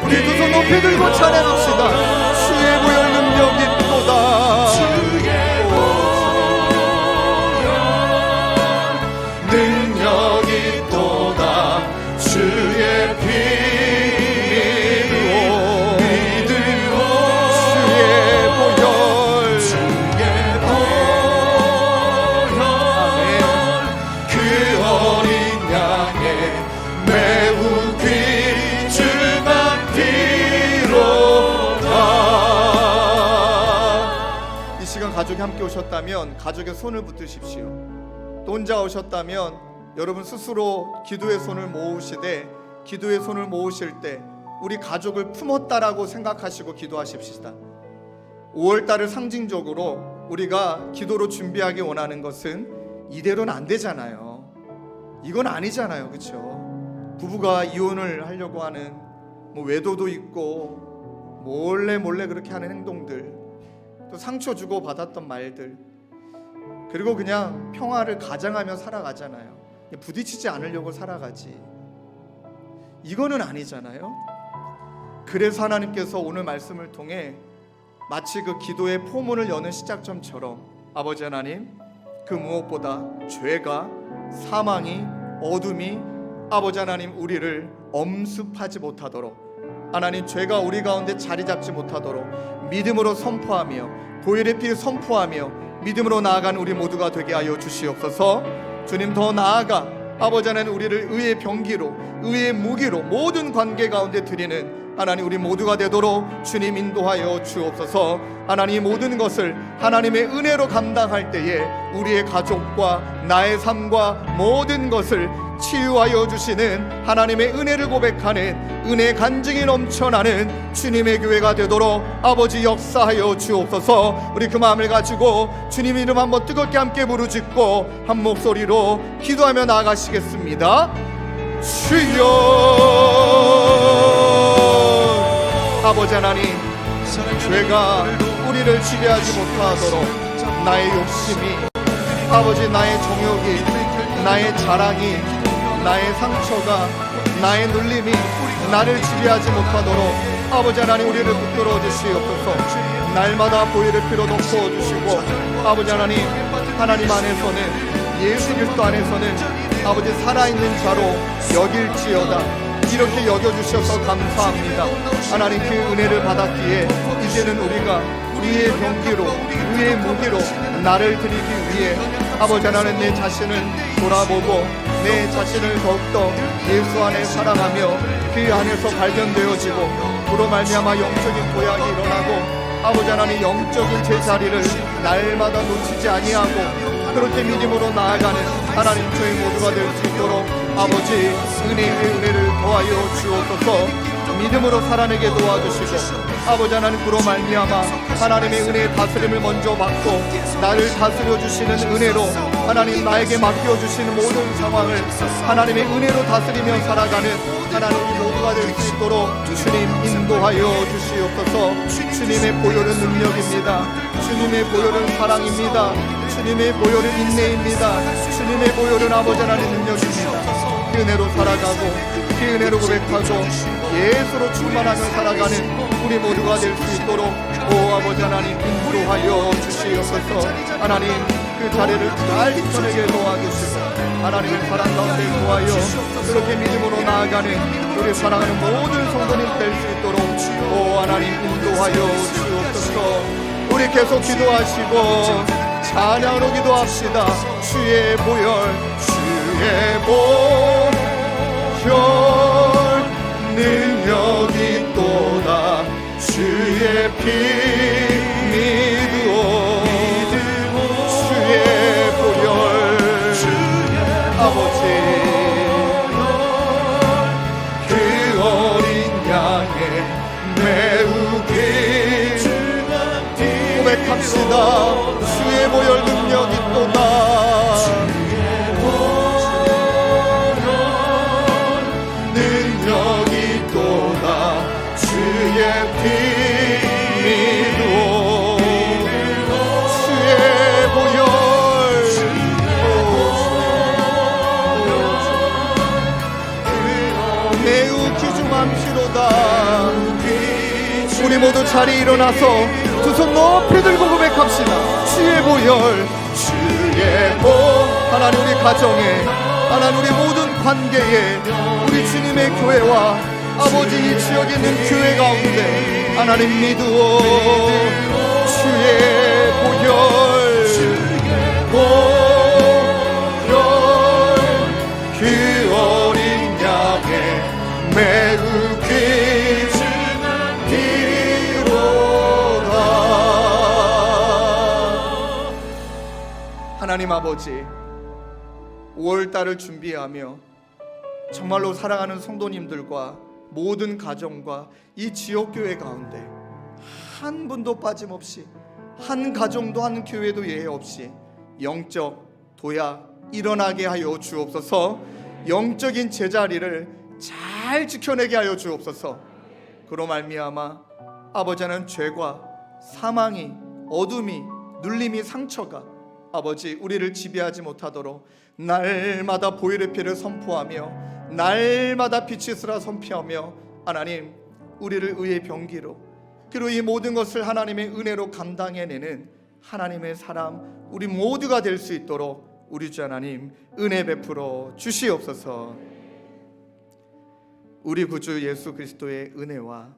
우리 두 손 높이 들고 찬양합시다. 주의 보혈 능력이 있도다. 능력이 있도다. 주의 피로 주의 보혈 그 어린 양의 매우 귀중한 피로다. 이 시간 가족이 함께 오셨다면 가족의 손을 붙드십시오. 또 혼자 오셨다면 여러분 스스로 기도의 손을 모으시되, 기도의 손을 모으실 때 우리 가족을 품었다라고 생각하시고 기도하십시다. 5월달을 상징적으로 우리가 기도로 준비하기 원하는 것은 이대로는 안 되잖아요. 이건 아니잖아요, 그렇죠? 부부가 이혼을 하려고 하는 외도도 있고 몰래 그렇게 하는 행동들, 또 상처 주고 받았던 말들, 그리고 그냥 평화를 가장하며 살아가잖아요. 부딪히지 않으려고 살아가지. 이거는 아니잖아요. 그래서 하나님께서 오늘 말씀을 통해 마치 그 기도의 포문을 여는 시작점처럼 아버지 하나님, 그 무엇보다 죄가, 사망이, 어둠이 아버지 하나님 우리를 엄습하지 못하도록, 하나님 죄가 우리 가운데 자리 잡지 못하도록 믿음으로 선포하며 보혈의 피를 선포하며 믿음으로 나아가는 우리 모두가 되게 하여 주시옵소서. 주님, 더 나아가 아버지 하나님 우리를 의의 병기로, 의의 무기로 모든 관계 가운데 드리는 하나님 우리 모두가 되도록 주님 인도하여 주옵소서. 하나님 모든 것을 하나님의 은혜로 감당할 때에 우리의 가족과 나의 삶과 모든 것을 치유하여 주시는 하나님의 은혜를 고백하는 은혜 간증이 넘쳐나는 주님의 교회가 되도록 아버지 역사하여 주옵소서. 우리 그 마음을 가지고 주님 이름 한번 뜨겁게 함께 부르짖고 한 목소리로 기도하며 나아가시겠습니다. 주여. 아버지 하나님, 죄가 우리를 지배하지 못하도록 나의 욕심이, 아버지 나의 정욕이, 나의 자랑이, 나의 상처가, 나의 눌림이 나를 지배하지 못하도록 아버지 하나님 우리를 붙들어 주시옵소서. 날마다 보혈의 피로 덮어 주시고 아버지 하나님, 하나님 안에서는, 예수 그리스도 안에서는 아버지 살아있는 자로 여길지어다. 이렇게 여겨주셔서 감사합니다. 하나님, 그 은혜를 받았기에 이제는 우리가 의의 병기로, 의의 무기로 나를 드리기 위해 아버지 하나님 내 자신을 돌아보고 내 자신을 더욱더 예수 안에 사랑하며 그 안에서 발견되어지고 그로 말미암아 영적인 고향이 일어나고 아버지 하나님 영적인 제자리를 날마다 놓치지 아니하고 그렇게 믿음으로 나아가는 하나님 저희 모두가 될 수 있도록 아버지 은혜의 은혜를 더하여 주옵소서. 믿음으로 살아내게 도와주시고 아버지 하나님 그로 말미암아 하나님의 은혜의 다스림을 먼저 받고 나를 다스려 주시는 은혜로 하나님 나에게 맡겨주시는 모든 상황을 하나님의 은혜로 다스리며 살아가는 하나님이 모두가 될 수 있도록 주님 인도하여 주시옵소서. 주님의 보혈은 능력입니다. 주님의 보혈은 사랑입니다. 주님의 보혈은 인내입니다. 주님의 보혈은 아버지 하나님 능력입니다. 그 은혜로 살아가고 그 은혜로 고백하고 예수로 충만하며 살아가는 우리 모두가 될 수 있도록 오 아버지 하나님 인도하여 주시옵소서. 하나님 그 자리를 잘 지켜내게 도와주시고 하나님의 사랑 가운데 도하여 그렇게 믿음으로 나아가는 우리 사랑하는 모든 성도님 될 수 있도록 오 하나님 인도하여 주옵소서. 우리 계속 기도하시고 찬양으로 기도합시다. 주의 보혈 주의 보혈 능력이 또다 주의 피 믿으오 주의 보혈 아버지 그 어린 양의 매우 긴 고백합시다. 주의 보혈 능력이 또다 능력이 또다 주의 피 믿으오 주의 보혈 매우 귀중한 피로다. 우리 모두 자리에 일어나서 두 손 높이 들고 고백합시다. 주의 보혈 주의 보 하나님 우리 가정에 하나님 우리 모든 관계에 우리 주님의 교회와 아버지 이 지역에 있는 교회 가운데 하나님 믿으오 주의 보혈 그 어린 양의 매우 귀중한 피로다. 하나님 아버지 5월달을 준비하며 정말로 사랑하는 성도님들과 모든 가정과 이 지역교회 가운데 한 분도 빠짐없이 한 가정도 한 교회도 예외 없이 영적 도약 일어나게 하여 주옵소서. 영적인 제자리를 잘 지켜내게 하여 주옵소서. 그로 말미암아 아버지 하나님 죄과 사망이 어둠이 눌림이 상처가 아버지 우리를 지배하지 못하도록 날마다 보혈의 피를 선포하며 날마다 빛이 있으라 선포하며 하나님 우리를 의의 병기로 그리고 이 모든 것을 하나님의 은혜로 감당해내는 하나님의 사람 우리 모두가 될 수 있도록 우리 주 하나님 은혜 베풀어 주시옵소서. 우리 구주 예수 그리스도의 은혜와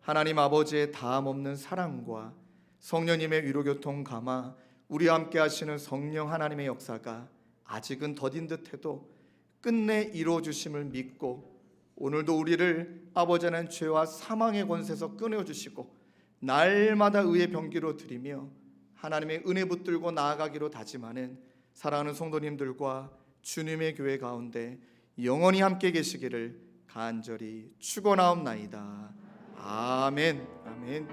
하나님 아버지의 다함없는 사랑과 성령님의 위로교통 감화 우리와 함께 하시는 성령 하나님의 역사가 아직은 더딘 듯해도 끝내 이루어주심을 믿고 오늘도 우리를 아버지 하나님 죄와 사망의 권세에서 끊어주시고 날마다 의의 병기로 드리며 하나님의 은혜 붙들고 나아가기로 다짐하는 사랑하는 성도님들과 주님의 교회 가운데 영원히 함께 계시기를 간절히 축원하옵나이다. 아멘. 아멘.